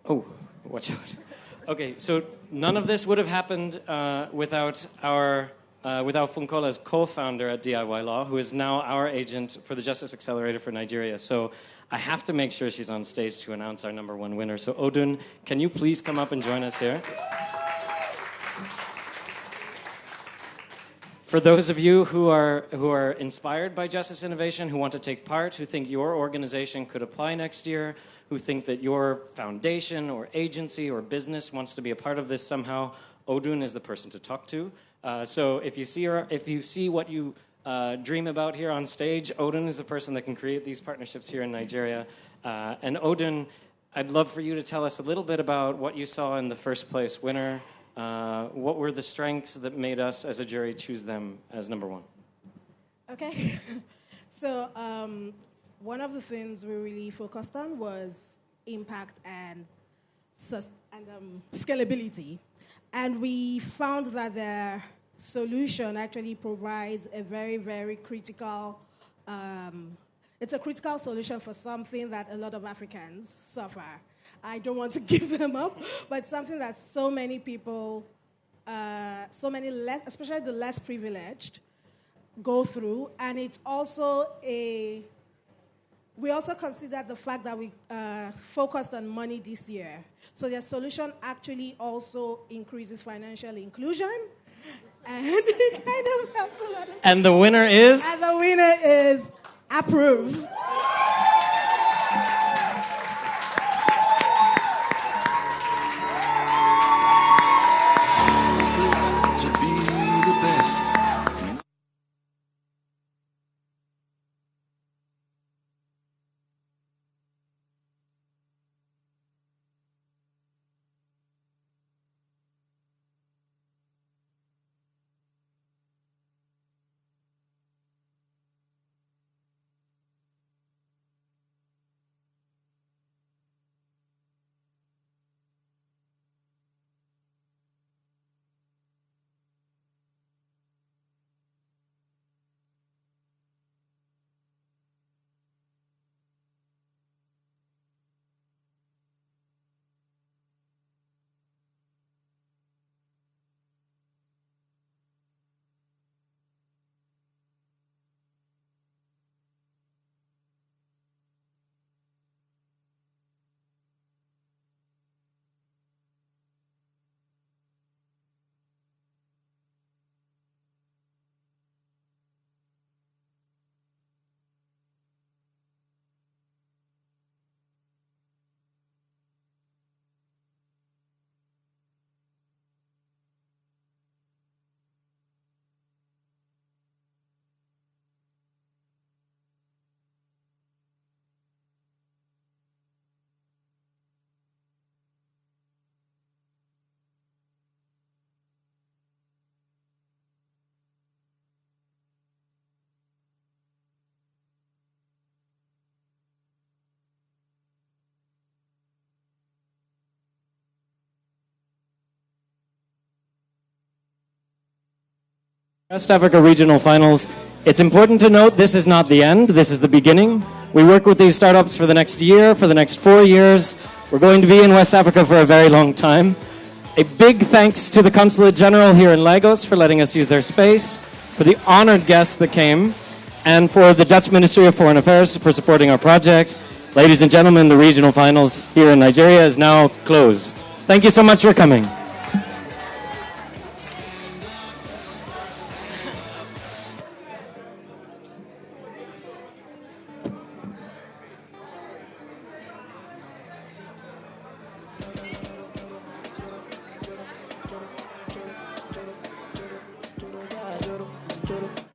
Oh, watch out. Okay, so none of this would have happened without Funkola's co-founder at DIY Law, who is now our agent for the Justice Accelerator for Nigeria. So I have to make sure she's on stage to announce our #1 winner. So Odun, can you please come up and join us here? For those of you who are inspired by justice innovation, who want to take part, who think your organization could apply next year, who think that your foundation or agency or business wants to be a part of this somehow, Odun is the person to talk to. So if you see what you dream about here on stage, Odun is the person that can create these partnerships here in Nigeria. And Odun, I'd love for you to tell us a little bit about what you saw in the first place winner. What were the strengths that made us as a jury choose them as #1? Okay. So one of the things we really focused on was impact and scalability. And we found that their solution actually provides a very, very critical, it's a critical solution for something that a lot of Africans suffer. I don't want to give them up, but something that so many people, especially the less privileged, go through. And it's also we also considered the fact that we focused on money this year. So their solution actually also increases financial inclusion. And it kind of helps a lot. And the winner is? And the winner is Approve. West Africa Regional Finals. It's important to note this is not the end, this is the beginning. We work with these startups for the next year, for the next 4 years. We're going to be in West Africa for a very long time. A big thanks to the Consulate General here in Lagos for letting us use their space, for the honored guests that came, and for the Dutch Ministry of Foreign Affairs for supporting our project. Ladies and gentlemen, the regional finals here in Nigeria is now closed. Thank you so much for coming. Choro.